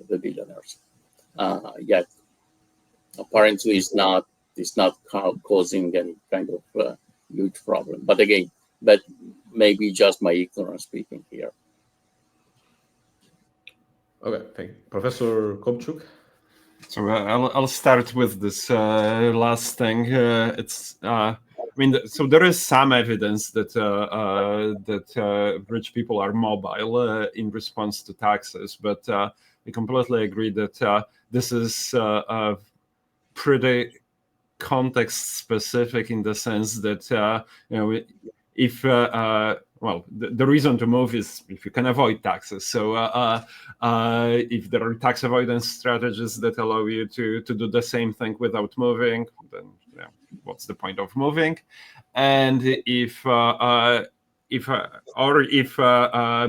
the billionaires. Yet, apparently it's not causing any kind of huge problem. But again, that may be just my ignorance speaking here. Okay, thank you. Professor Kopczuk? So I'll start with this last thing. So there is some evidence that rich people are mobile in response to taxes, but we completely agree that this is pretty context specific in the sense that if the reason to move is if you can avoid taxes. So if there are tax avoidance strategies that allow you to do the same thing without moving, then what's the point of moving? And if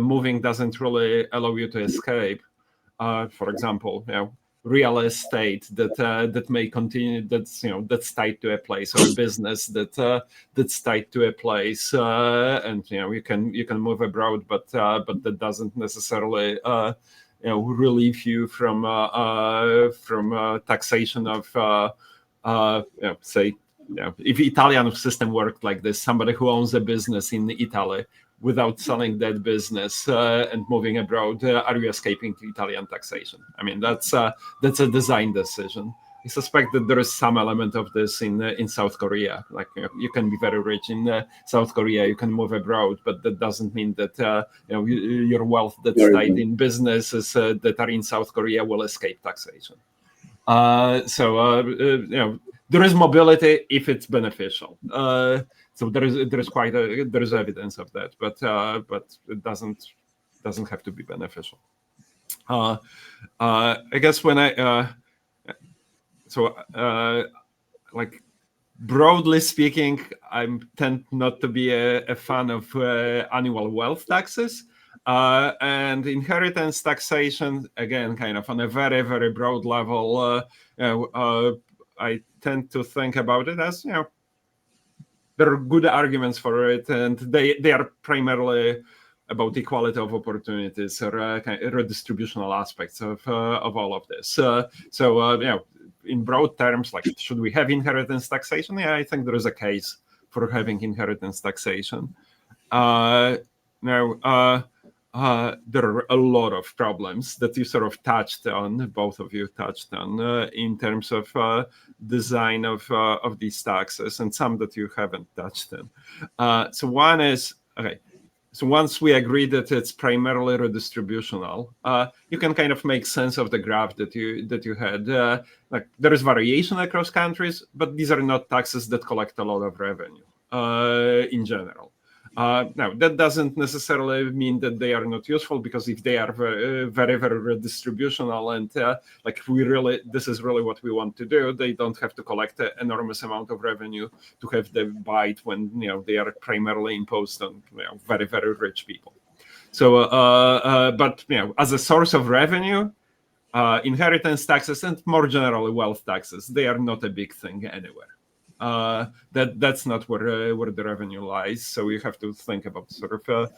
moving doesn't really allow you to escape, for example, real estate that may continue, that's tied to a place, or a business that's tied to a place, and you can move abroad, but that doesn't necessarily relieve you from taxation of say, if Italian system worked like this, somebody who owns a business in Italy without selling that business and moving abroad, are you escaping to Italian taxation? I mean, that's a design decision. I suspect that there is some element of this in South Korea. Like you can be very rich in South Korea, you can move abroad, but that doesn't mean that your wealth that's tied in businesses that are in South Korea will escape taxation. There is mobility if it's beneficial. So there is evidence of that, but it doesn't have to be beneficial. I guess when like broadly speaking, I tend not to be a fan of annual wealth taxes. And inheritance taxation, again, kind of on a very, very broad level, I tend to think about it as, there are good arguments for it, and they are primarily about equality of opportunities or redistributional aspects of all of this. In broad terms, like, should we have inheritance taxation? Yeah, I think there is a case for having inheritance taxation. There are a lot of problems that you sort of touched on, both of you touched on, in terms of design of these taxes, and some that you haven't touched on. So one is, okay, so once we agree that it's primarily redistributional, you can kind of make sense of the graph that you had. Like there is variation across countries, but these are not taxes that collect a lot of revenue in general. Now, that doesn't necessarily mean that they are not useful, because if they are very, very, very redistributional and this is really what we want to do, they don't have to collect an enormous amount of revenue to have the bite when they are primarily imposed on very, very rich people. So, but as a source of revenue, inheritance taxes and more generally wealth taxes, they are not a big thing anywhere. That's not where the revenue lies. So you have to think about sort of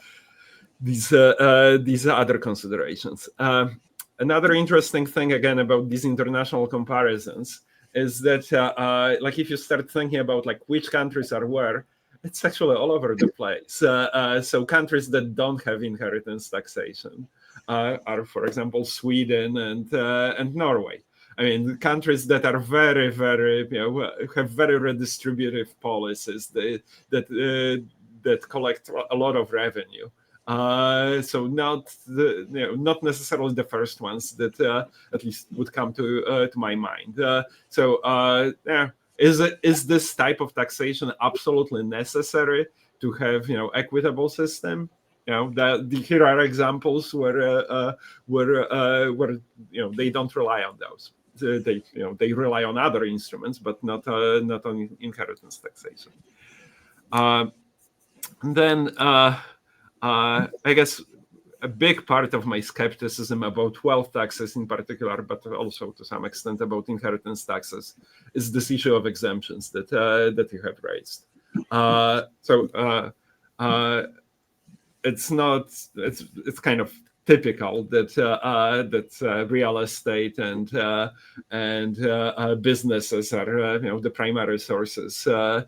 these other considerations. Another interesting thing again about these international comparisons is that like if you start thinking about like which countries are where, it's actually all over the place. So countries that don't have inheritance taxation are, for example, Sweden and Norway. I mean, countries that are very, very, have very redistributive policies that collect a lot of revenue. So not necessarily the first ones that at least would come to my mind. Is this type of taxation absolutely necessary to have equitable system? Here are examples where they don't rely on those. They rely on other instruments, but not on inheritance taxation. Then I guess a big part of my skepticism about wealth taxes in particular, but also to some extent about inheritance taxes, is this issue of exemptions that you have raised. It's kind of typical that real estate and businesses are the primary sources of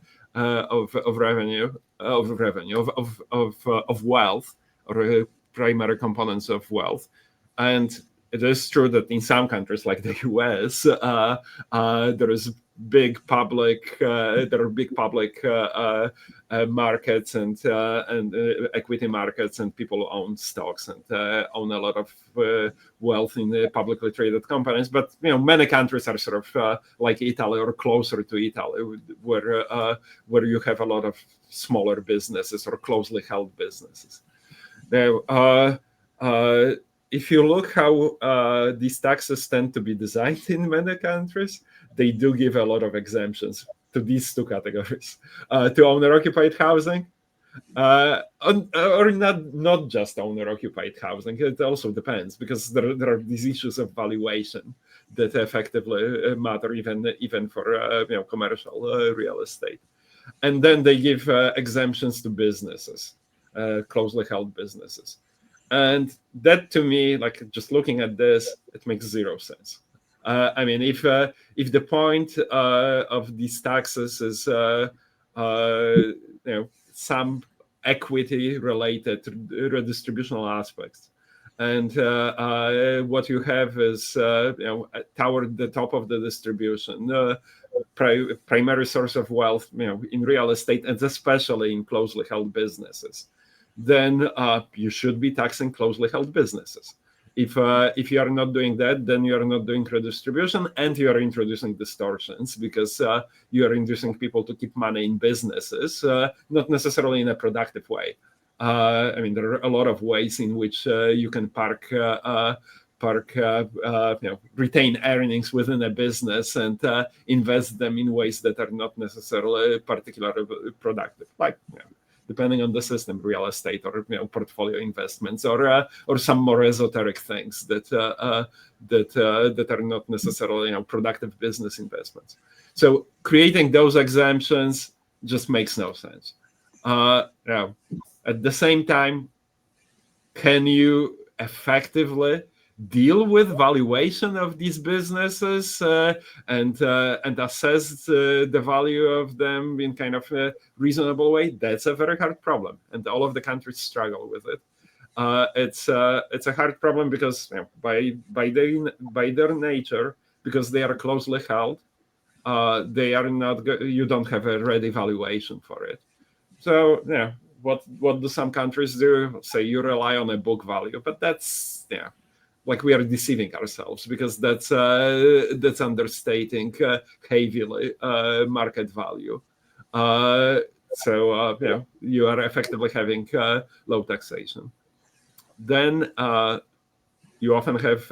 wealth, or primary components of wealth. And it is true that in some countries like the US, there are big public markets and equity markets, and people own stocks and own a lot of wealth in the publicly traded companies. But many countries are sort of like Italy or closer to Italy, where you have a lot of smaller businesses or closely held businesses. Now, if you look how these taxes tend to be designed in many countries, they do give a lot of exemptions to these two categories, to owner-occupied housing, or not just owner-occupied housing. It also depends, because there are these issues of valuation that effectively matter even for commercial real estate. And then they give exemptions to businesses, closely held businesses. And that, to me, like just looking at this, it makes zero sense. I mean, if the point of these taxes is some equity-related redistributional aspects, and what you have is toward the top of the distribution, primary source of wealth, in real estate, and especially in closely held businesses, then you should be taxing closely held businesses. If you are not doing that, then you are not doing redistribution, and you are introducing distortions, because you are inducing people to keep money in businesses, not necessarily in a productive way. I mean, there are a lot of ways in which you can retain earnings within a business and invest them in ways that are not necessarily particularly productive, like depending on the system, real estate, or portfolio investments, or some more esoteric things that are not necessarily productive business investments. So creating those exemptions just makes no sense. At the same time, can you effectively deal with valuation of these businesses and assess the value of them in kind of a reasonable way? That's a very hard problem, and all of the countries struggle with it. It's a hard problem because by their nature, because they are closely held, they are not. You don't have a ready valuation for it. So what do some countries do? Say you rely on a book value, but that's like we are deceiving ourselves, because that's understating heavily market value. So you are effectively having low taxation. Then you often have,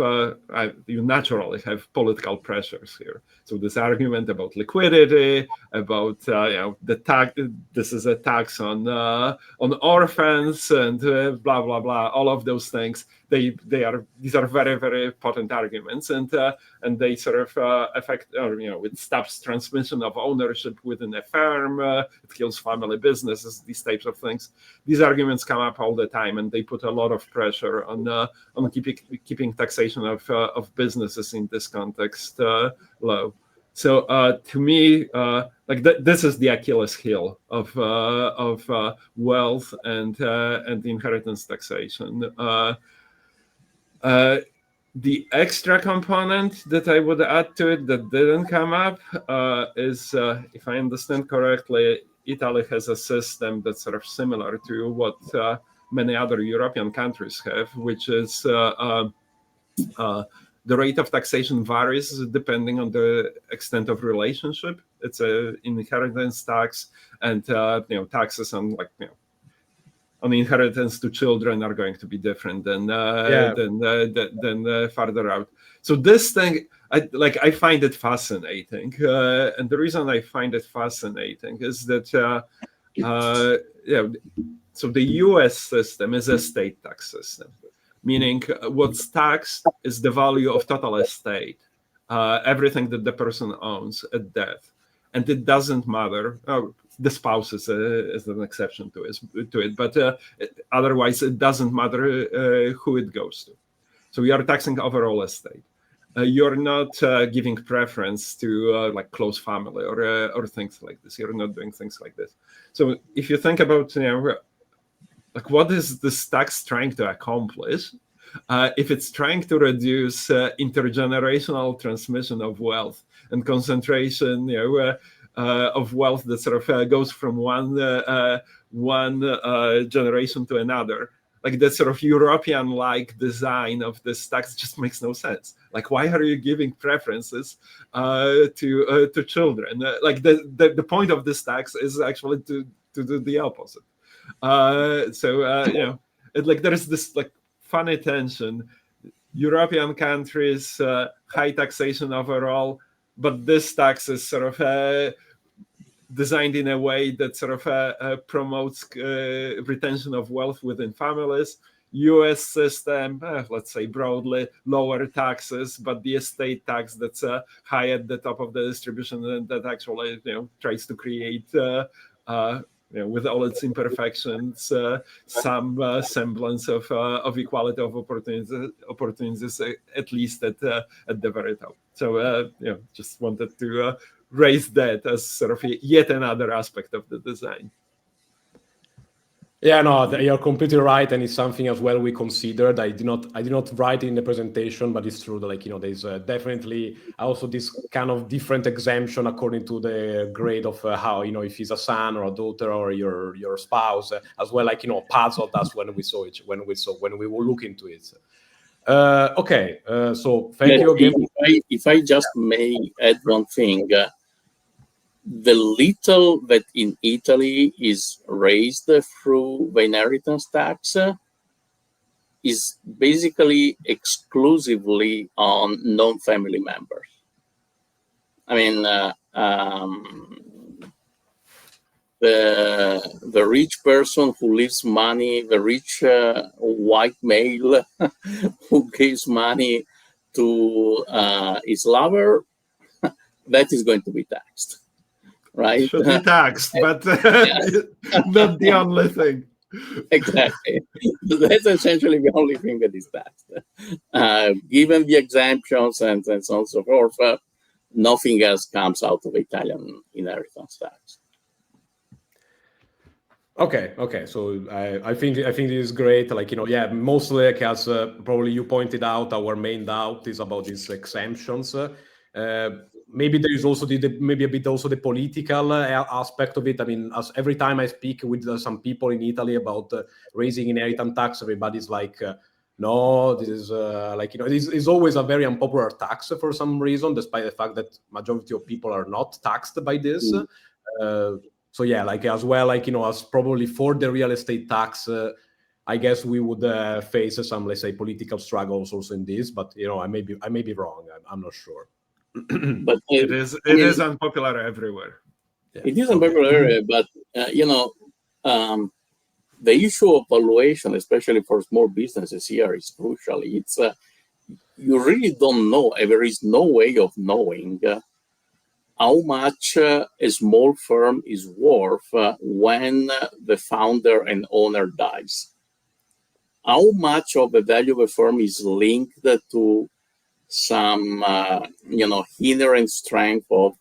you naturally have political pressures here. So this argument about liquidity, about the tax, this is a tax on orphans, and blah blah blah, all of those things. these are very, very potent arguments, and they sort of affect, it stops transmission of ownership within a firm, it kills family businesses, these types of things. These arguments come up all the time, and they put a lot of pressure on keeping taxation of businesses in this context low. So to me, this is the Achilles heel of wealth and inheritance taxation. The extra component that I would add to it that didn't come up is, if I understand correctly, Italy has a system that's sort of similar to what many other European countries have, which is the rate of taxation varies depending on the extent of relationship. It's an inheritance tax, and taxes on on inheritance to children are going to be different than farther out. So this thing, I find it fascinating, and the reason I find it fascinating is that so the U.S. system is a state tax system, meaning what's taxed is the value of total estate, everything that the person owns at death, and it doesn't matter. The spouse is an exception to it, but otherwise it doesn't matter who it goes to. So you are taxing overall estate. You're not giving preference to close family or things like this. You're not doing things like this. So if you think about what is this tax trying to accomplish? If it's trying to reduce intergenerational transmission of wealth and concentration, of wealth that sort of goes from one generation to another, that sort of European-like design of this tax just makes no sense. Why are you giving preferences to children? The point of this tax is actually to do the opposite. There's this funny tension. European countries, high taxation overall, but this tax is sort of designed in a way that sort of promotes retention of wealth within families. US system, let's say broadly, lower taxes, but the estate tax that's high at the top of the distribution, and that actually tries to create with all its imperfections, some semblance of equality of opportunities, at least at the very top. So, just wanted to raise that as sort of yet another aspect of the design. Yeah, no, you're completely right, and it's something as well we considered. I did not write it in the presentation, but it's true that there's definitely also this kind of different exemption according to the grade of how if he's a son or a daughter or your spouse, as well puzzled us when we were looking into it. Okay, so thank you again. If I just may add one thing. The little that in Italy is raised through the inheritance tax is basically exclusively on non-family members. I mean, the rich person who leaves money, the rich white male who gives money to his lover, that is going to be taxed. Right? Should be taxed, but not the only thing. Exactly. That's essentially the only thing that is taxed. Given the exemptions and so on and so forth, nothing else comes out of Italian inheritance tax. Okay. So I think it is great. Mostly as probably you pointed out, our main doubt is about these exemptions. Maybe there is also maybe a bit also the political aspect of it. I mean, as every time I speak with some people in Italy about raising inheritance tax, everybody's like, no, this is it's always a very unpopular tax for some reason, despite the fact that majority of people are not taxed by this. So yeah, as well, as probably for the real estate tax, I guess we would face some, let's say, political struggles also in this. But I may be wrong. I'm not sure. But it is unpopular everywhere. Yeah. It is unpopular area, but the issue of valuation, especially for small businesses here, is crucial. It's you really don't know, there is no way of knowing how much a small firm is worth when the founder and owner dies. How much of the value of a firm is linked to some, inherent strength of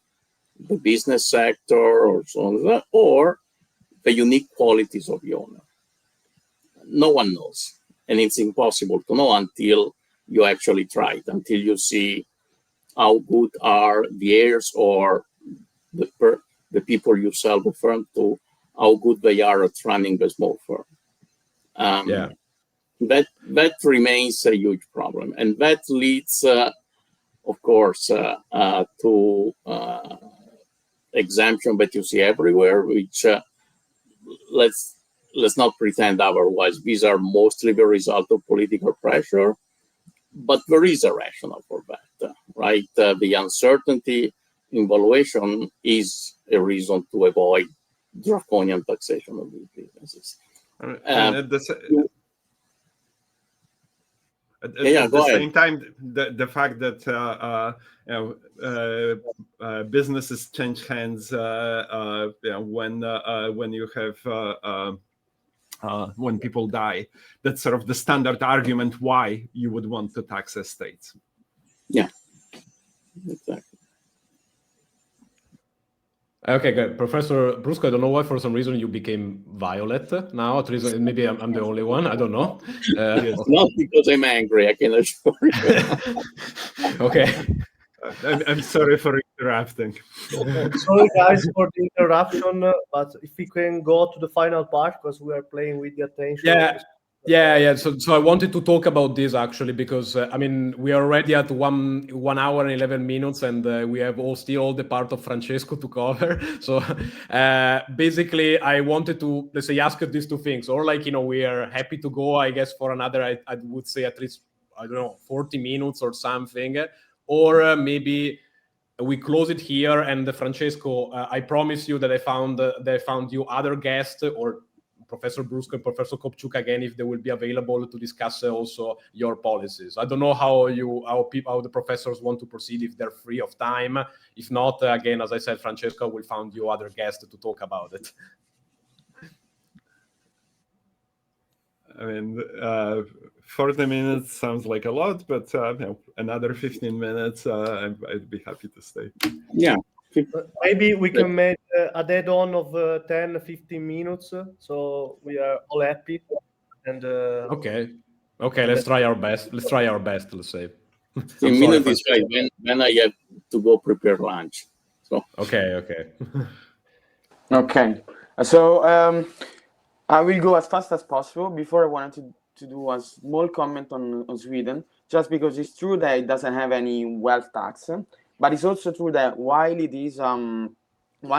the business sector or so on, or the unique qualities of the owner. No one knows, and it's impossible to know until you actually try it, until you see how good are the heirs or the people you sell the firm to, how good they are at running the small firm. That remains a huge problem, and that leads, of course, to exemption that you see everywhere, which let's not pretend otherwise. These are mostly the result of political pressure, but there is a rationale for that, right? The uncertainty in valuation is a reason to avoid draconian taxation of these businesses. At the same time, the fact that businesses change hands when you have when people die, that's sort of the standard argument why you would want to tax estates. Yeah, exactly. Okay, good. Professor Brusco, I don't know why for some reason you became violet now. At least maybe I'm the only one. I don't know. Not because I'm angry, I can assure you. Okay. I'm sorry for interrupting. Sorry, guys, for the interruption, but if we can go to the final part, because we are playing with the attention. Yeah. So I wanted to talk about this actually because we are already at 1 hour and 11 minutes, and we have all the part of Francesco to cover. So basically, I wanted to ask these two things, or we are happy to go, I guess, for another. I would say at least 40 minutes or something, or maybe we close it here. And Francesco, I promise you that I found you other guests, or Professor Brusco and Professor Kopczuk again, if they will be available to discuss also your policies. I don't know how the professors want to proceed, if they're free of time. If not, again, as I said, Francesco will find you other guests to talk about it. 40 minutes sounds like a lot, but another 15 minutes, I'd be happy to stay. Yeah. Maybe we can make a dead-on of 10-15 minutes, so we are all happy. And okay, let's try our best. Let's say. 10 minutes is right. Then I have to go prepare lunch. So okay. Okay. So I will go as fast as possible. Before, I wanted to do a small comment on Sweden, just because it's true that it doesn't have any wealth tax. But it's also true that while it is one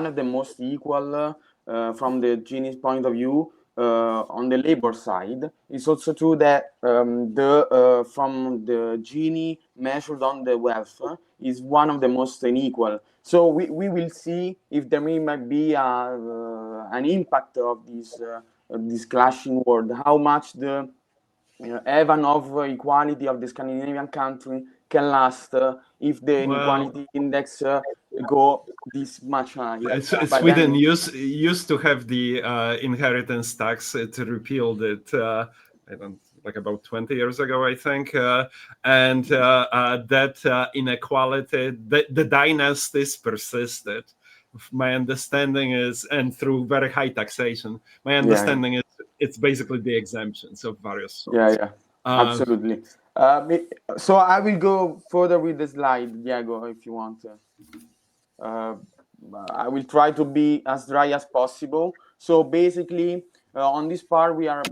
of the most equal from the Gini's point of view on the labor side, it's also true that from the Gini measured on the wealth is one of the most unequal. So we will see if there might be an impact of this clashing world, how much the heaven of equality of the Scandinavian country can last if the inequality index go this much higher. Sweden used to have the inheritance tax. It repealed it, about 20 years ago, I think. And that inequality, the dynasties persisted. My understanding is, and through very high taxation, my understanding is it's basically the exemptions of various sorts. Absolutely. So I will go further with the slide, Diego, if you want. I will try to be as dry as possible. So basically, on this part, we are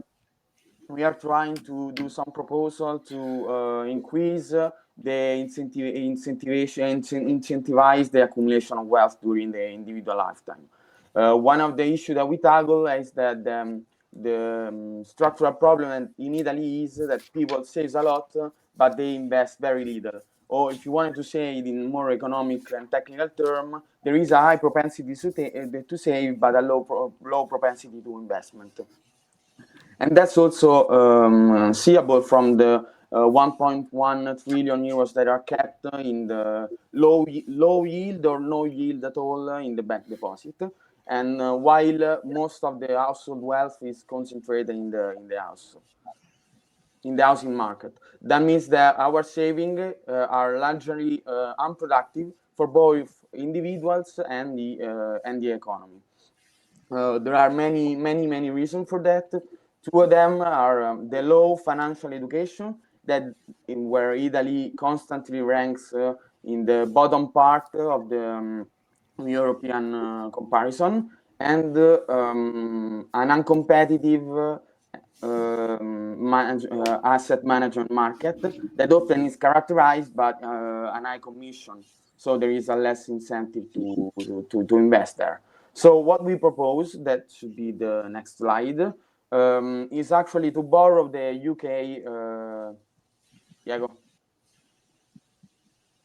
trying to do some proposal to increase the incentivize the accumulation of wealth during the individual lifetime. One of the issues that we tackle is that the structural problem in Italy is that people save a lot, but they invest very little. Or if you wanted to say it in more economic and technical term, there is a high propensity to save, but a low propensity to investment. And that's also seeable from the 1.1 trillion euros that are kept in the low yield or no yield at all in the bank deposit. And while most of the household wealth is concentrated in the housing market, that means that our savings are largely unproductive for both individuals and the economy. There are many reasons for that. Two of them are the low financial education, where Italy constantly ranks in the bottom part of the European comparison, and an uncompetitive asset management market that often is characterized by an high commission. So there is a less incentive to invest there. So what we propose, that should be the next slide, is actually to borrow the UK. Diego.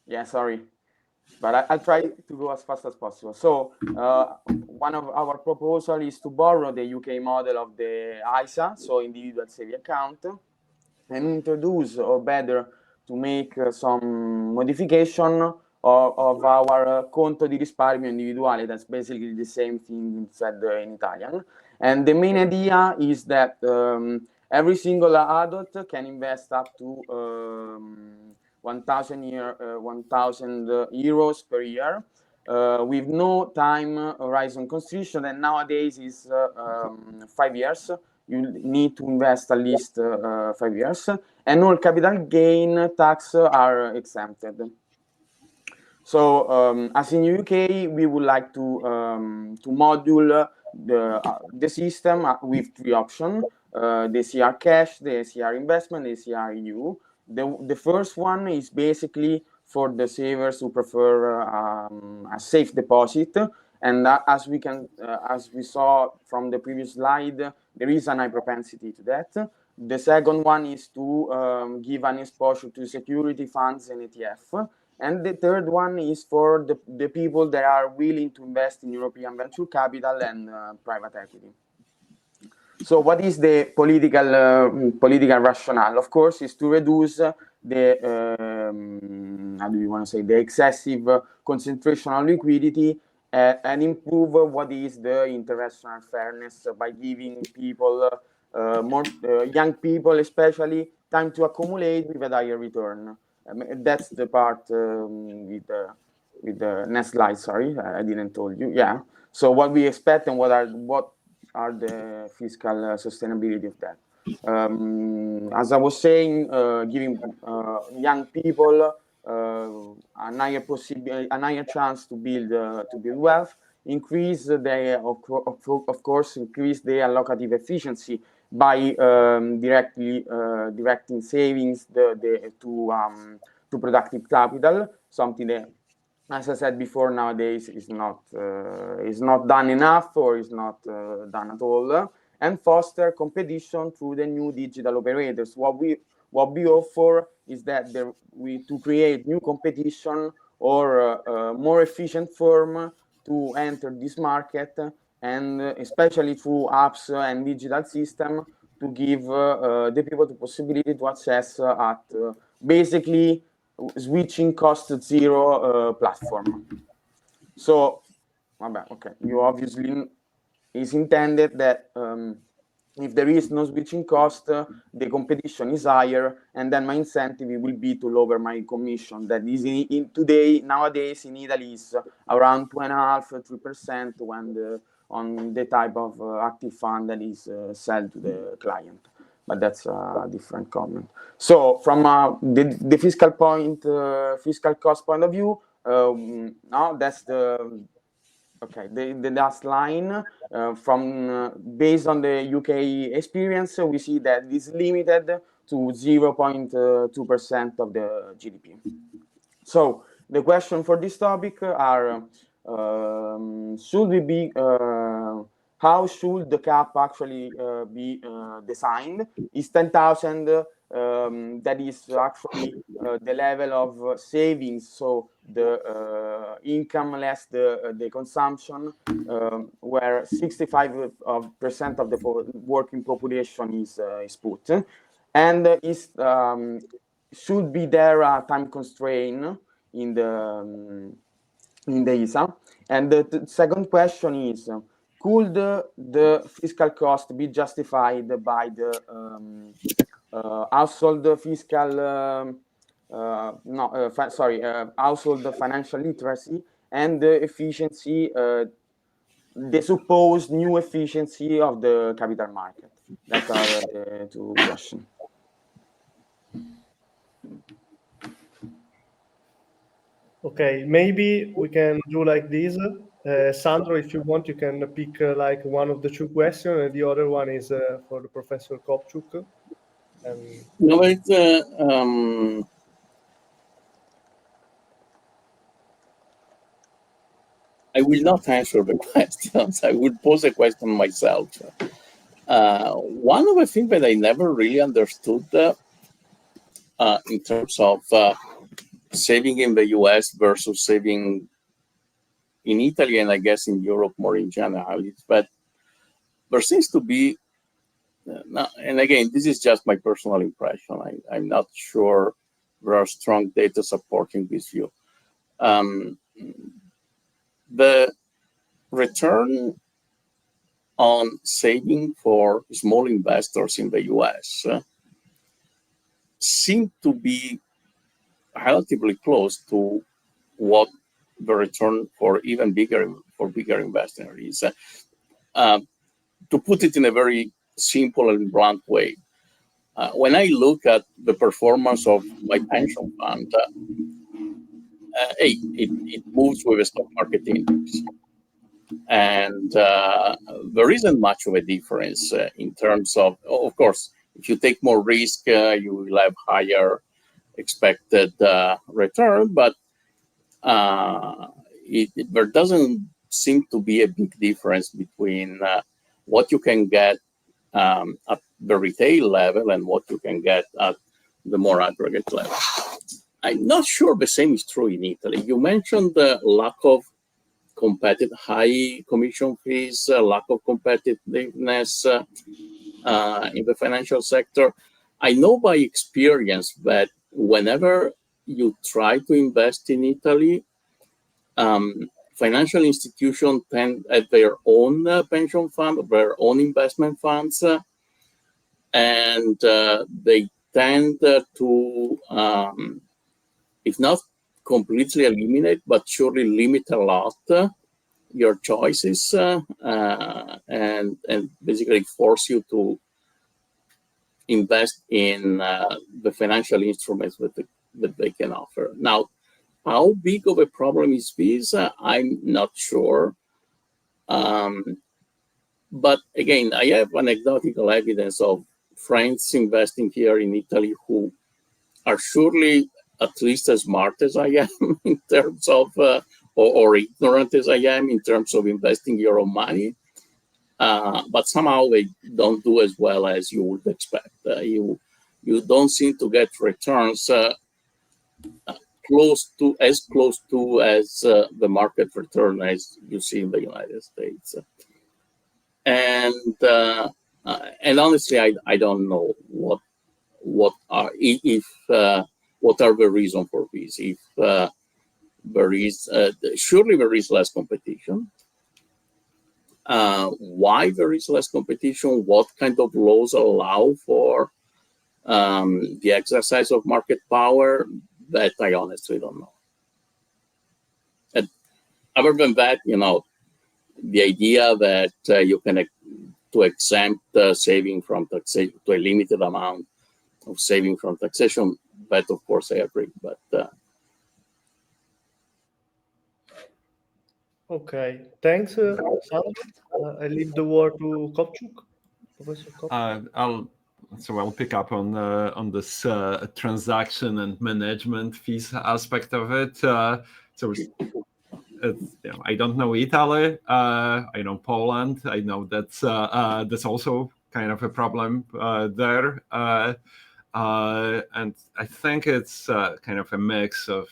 Yeah, sorry. But I'll try to go as fast as possible. So one of our proposals is to borrow the UK model of the ISA, so individual saving account, and introduce, or better, to make some modification of our conto di risparmio individuale. That's basically the same thing said in Italian. And the main idea is that every single adult can invest up to 1,000 euros per year with no time horizon constriction, and nowadays is 5 years. You need to invest at least 5 years, and all capital gain tax are exempted. So as in UK, we would like to module the system with 3 options: the CR cash, the CR investment, the CR EU. The first one is basically for the savers who prefer a safe deposit, and as we saw from the previous slide, there is a high propensity to that. The second one is to give an exposure to security funds and ETF. And the third one is for the people that are willing to invest in European venture capital and private equity. So what is the political rationale? Of course, is to reduce the the excessive concentration of liquidity and improve what is the international fairness by giving people more young people especially time to accumulate with a higher return. That's the part with the next slide. Sorry, I didn't told you. Yeah. So what we expect and what are the fiscal sustainability of that? As I was saying, giving young people a higher chance to build wealth, increase of course increase the allocative efficiency by directing savings to productive capital, something that, as I said before, nowadays is not done enough or is not done at all, and foster competition through the new digital operators. What we offer is that to create new competition or more efficient firm to enter this market, and especially through apps and digital system to give the people the possibility to access at basically switching cost zero platform. So, okay, you obviously is intended that if there is no switching cost, the competition is higher, and then my incentive will be to lower my commission. That is nowadays in Italy is around 2.5–3% on the type of active fund that is sold to the client. But that's a different comment. So from the fiscal cost point of view, now that's the last line. Based on the UK experience, we see that it's limited to 0.2% of the GDP. So the question for this topic are: how should the cap actually be designed? Is 10,000 that is actually the level of savings, so the income less the consumption, where 65% of the working population is put, and is should be there a time constraint in the ISA. And the second question is, could the fiscal cost be justified by the household fiscal household financial literacy and the efficiency, the supposed new efficiency of the capital market? That are the two questions. Okay, maybe we can do like this. Sandro, if you want, you can pick like one of the two questions, and the other one is for the Professor Kopczuk. No, it's, I will not answer the questions. I will pose a question myself. One of the things that I never really understood in terms of saving in the US versus saving in Italy, and I guess in Europe more in general, is that there seems to be, and again, this is just my personal impression. I'm not sure there are strong data supporting this view. The return on saving for small investors in the US seem to be relatively close to what the return for even bigger investors is. To put it in a very simple and blunt way, when I look at the performance of my pension fund, it moves with the stock market index, and there isn't much of a difference in terms of course, if you take more risk, you will have higher expected return, but there doesn't seem to be a big difference between what you can get at the retail level and what you can get at the more aggregate level. I'm not sure the same is true in Italy. You mentioned the lack of high commission fees, lack of competitiveness in the financial sector. I know by experience that whenever you try to invest in Italy, financial institutions tend at their own pension fund, their own investment funds, and they tend to, if not completely eliminate, but surely limit a lot your choices and basically force you to invest in the financial instruments that they can offer. Now, how big of a problem is this? I'm not sure. But again, I have anecdotal evidence of friends investing here in Italy who are surely at least as smart as I am in terms of, or ignorant as I am in terms of investing your own money. But somehow they don't do as well as you would expect. You don't seem to get returns close to as the market return as you see in the United States. And honestly, I don't know what are the reason for this. If there is surely there is less competition. Why there is less competition? What kind of laws allow for the exercise of market power? That I honestly don't know. And other than that, the idea that you can to exempt saving from taxation to a limited amount of saving from taxation, that of course I agree. But okay, thanks, Sandro. I leave the word to Kopczuk, Professor Kopczuk. I'll pick up on this transaction and management fees aspect of it. I don't know Italy. I know Poland. I know that's also kind of a problem there. and I think it's kind of a mix of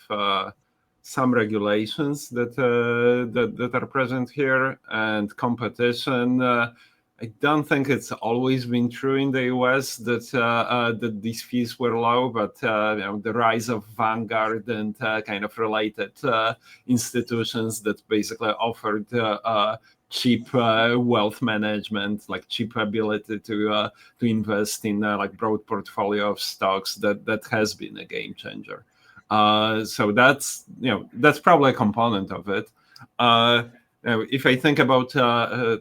some regulations that are present here and competition. I don't think it's always been true in the US that these fees were low, but the rise of Vanguard and kind of related institutions that basically offered cheap wealth management, like cheap ability to invest in like broad portfolio of stocks, that has been a game changer. So that's probably a component of it. If I think about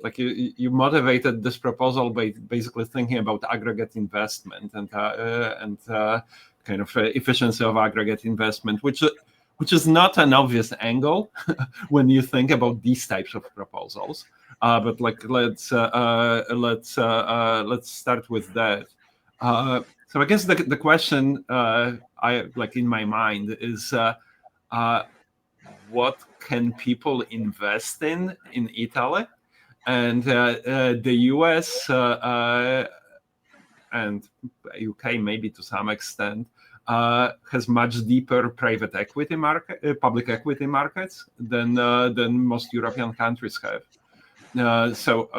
like you motivated this proposal by basically thinking about aggregate investment and kind of efficiency of aggregate investment, which is not an obvious angle when you think about these types of proposals. But like let's start with that. So I guess the question I like in my mind is what can people invest in Italy, and the US and UK maybe to some extent has much deeper private equity market, public equity markets than most European countries have. So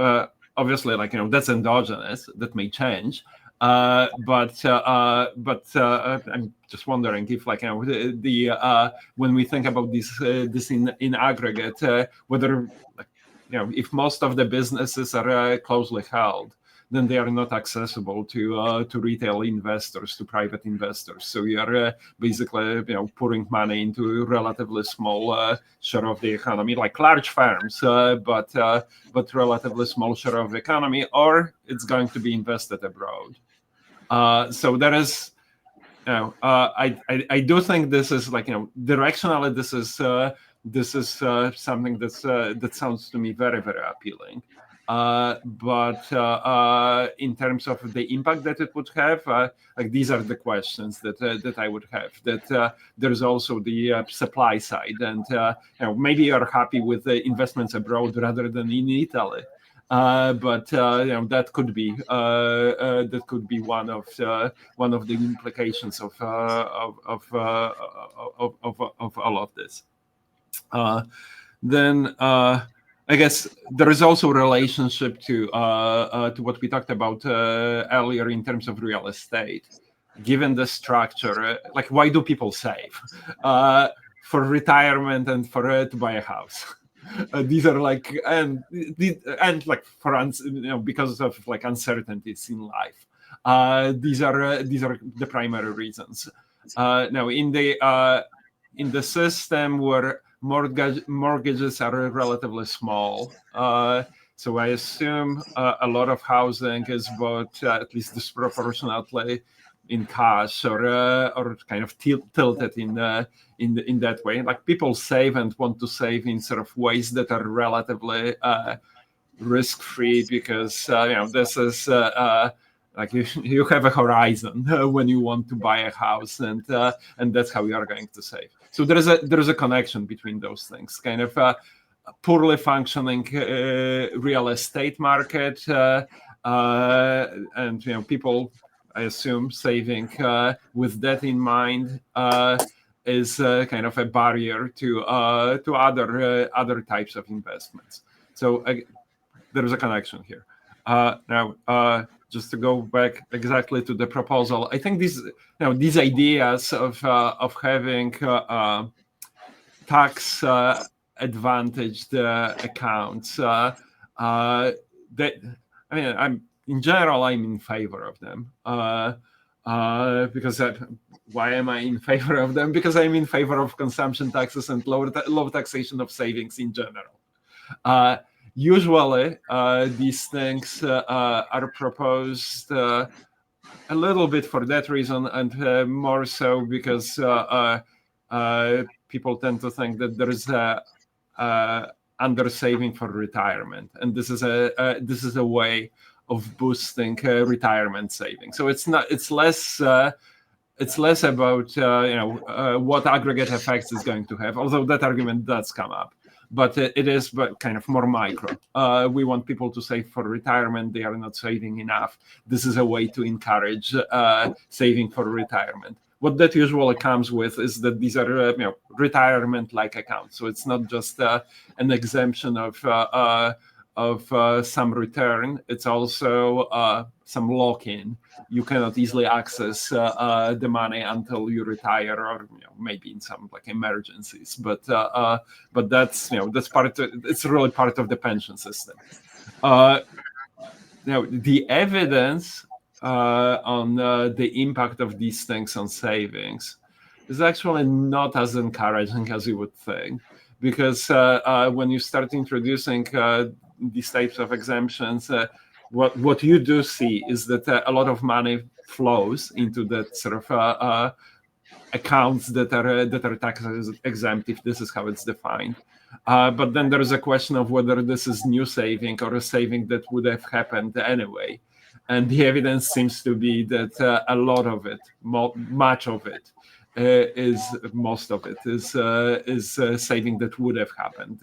obviously, like that's endogenous. That may change. But I'm just wondering if, like, when we think about this in aggregate, whether, like, if most of the businesses are closely held, then they are not accessible to retail investors, to private investors. So you are basically pouring money into a relatively small share of the economy, like large firms, but relatively small share of the economy, or it's going to be invested abroad. So there is, I do think this is like directionally this is something that sounds to me very, very appealing. But in terms of the impact that it would have, like these are the questions that I would have. That there's also the supply side, and maybe you're happy with the investments abroad rather than in Italy. But that could be one of the implications of all of this. Then I guess there is also a relationship to what we talked about earlier in terms of real estate. Given the structure, like why do people save? For retirement and for to buy a house. These are like and like for because of like uncertainties in life. These are the primary reasons. Now in the system where mortgages are relatively small, so I assume a lot of housing is bought at least disproportionately in cash or kind of tilted in that way. Like people save and want to save in sort of ways that are relatively risk-free because this is like you have a horizon when you want to buy a house, and that's how you are going to save. So there is a connection between those things. Kind of a poorly functioning real estate market, and people, I assume, saving with that in mind is kind of a barrier to other types of investments. So there is a connection here. Now, just to go back exactly to the proposal, I think these ideas of having tax advantaged accounts, I'm in favor of them. Because why am I in favor of them? Because I'm in favor of consumption taxes and low taxation of savings in general. Usually, these things are proposed a little bit for that reason, and more so because people tend to think that there is under saving for retirement, and this is a way of boosting retirement savings. So it's less about what aggregate effects is going to have, although that argument does come up. but it is kind of more micro. We want people to save for retirement. They are not saving enough. This is a way to encourage saving for retirement. What that usually comes with is that these are retirement-like accounts. So it's not just an exemption of some return. It's also some lock-in. You cannot easily access the money until you retire, or maybe in some like emergencies. But that's part. It's really part of the pension system. The evidence on the impact of these things on savings is actually not as encouraging as you would think, because when you start introducing these types of exemptions, what you do see is that a lot of money flows into that sort of accounts that are tax exempt, if this is how it's defined. But then there is a question of whether this is new saving or a saving that would have happened anyway. And the evidence seems to be that a lot of it, much of it, most of it is saving that would have happened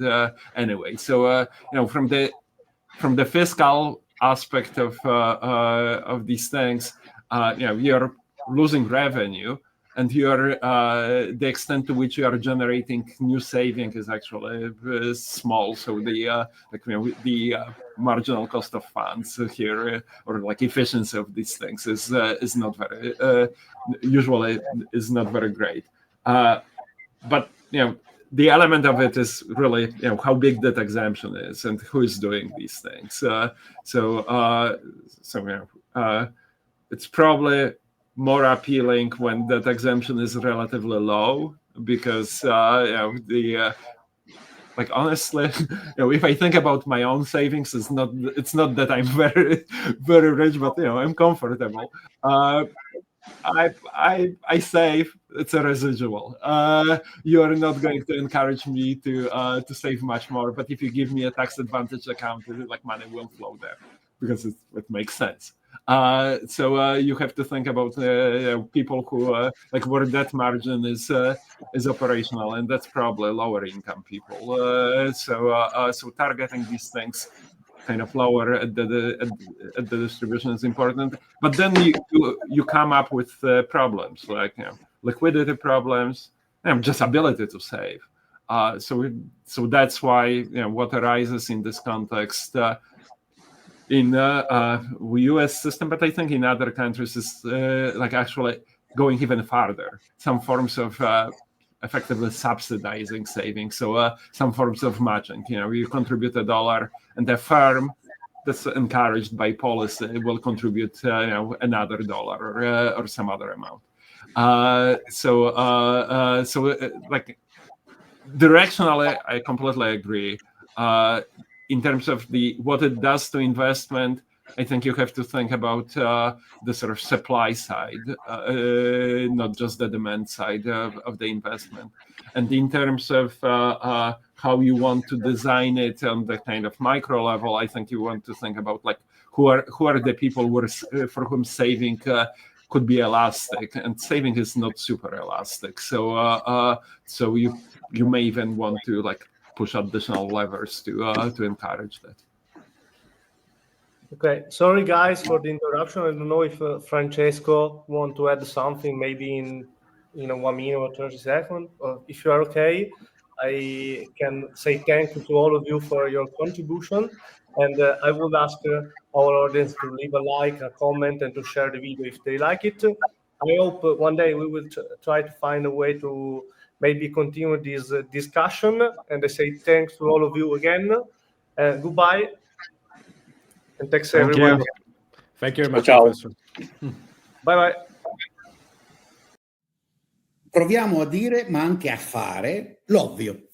anyway. So from the fiscal aspect of these things, you're losing revenue, and the extent to which you are generating new saving is actually small. So the marginal cost of funds here, or like efficiency of these things, is not very usually is not very great. But the element of it is really how big that exemption is and who is doing these things. It's probably more appealing when that exemption is relatively low, because like honestly, if I think about my own savings, it's not that I'm very very rich, but I'm comfortable. I save. It's a residual. You are not going to encourage me to save much more. But if you give me a tax advantage account, like money will flow there because it makes sense. So you have to think about people who like where that margin is operational, and that's probably lower income people. So targeting these things kind of lower at the distribution is important. But then you come up with problems like liquidity problems, just ability to save. So that's why what arises in this context in U.S. system, but I think in other countries is like actually going even farther. Some forms of effectively subsidizing savings. So some forms of matching. You contribute $1, and the firm that's encouraged by policy will contribute another $1 or some other amount. So like directionally, I completely agree. In terms of what it does to investment, I think you have to think about the sort of supply side, not just the demand side of the investment. And in terms of how you want to design it on the kind of micro level, I think you want to think about like who are the people for whom saving could be elastic, and saving is not super elastic. So you may even want to like push additional levers to encourage that. Okay, sorry guys for the interruption. I don't know if Francesco want to add something, maybe in 1 minute or 30 seconds. Or if you are okay, I can say thank you to all of you for your contribution, and I would ask our audience to leave a like, a comment, and to share the video if they like it. I hope one day we will try to find a way to maybe continue this discussion. And I say thanks to all of you again. Goodbye. And thanks everyone. Thank you very much, Ciao. Professor. Bye bye. Proviamo a dire, ma anche a fare, l'ovvio.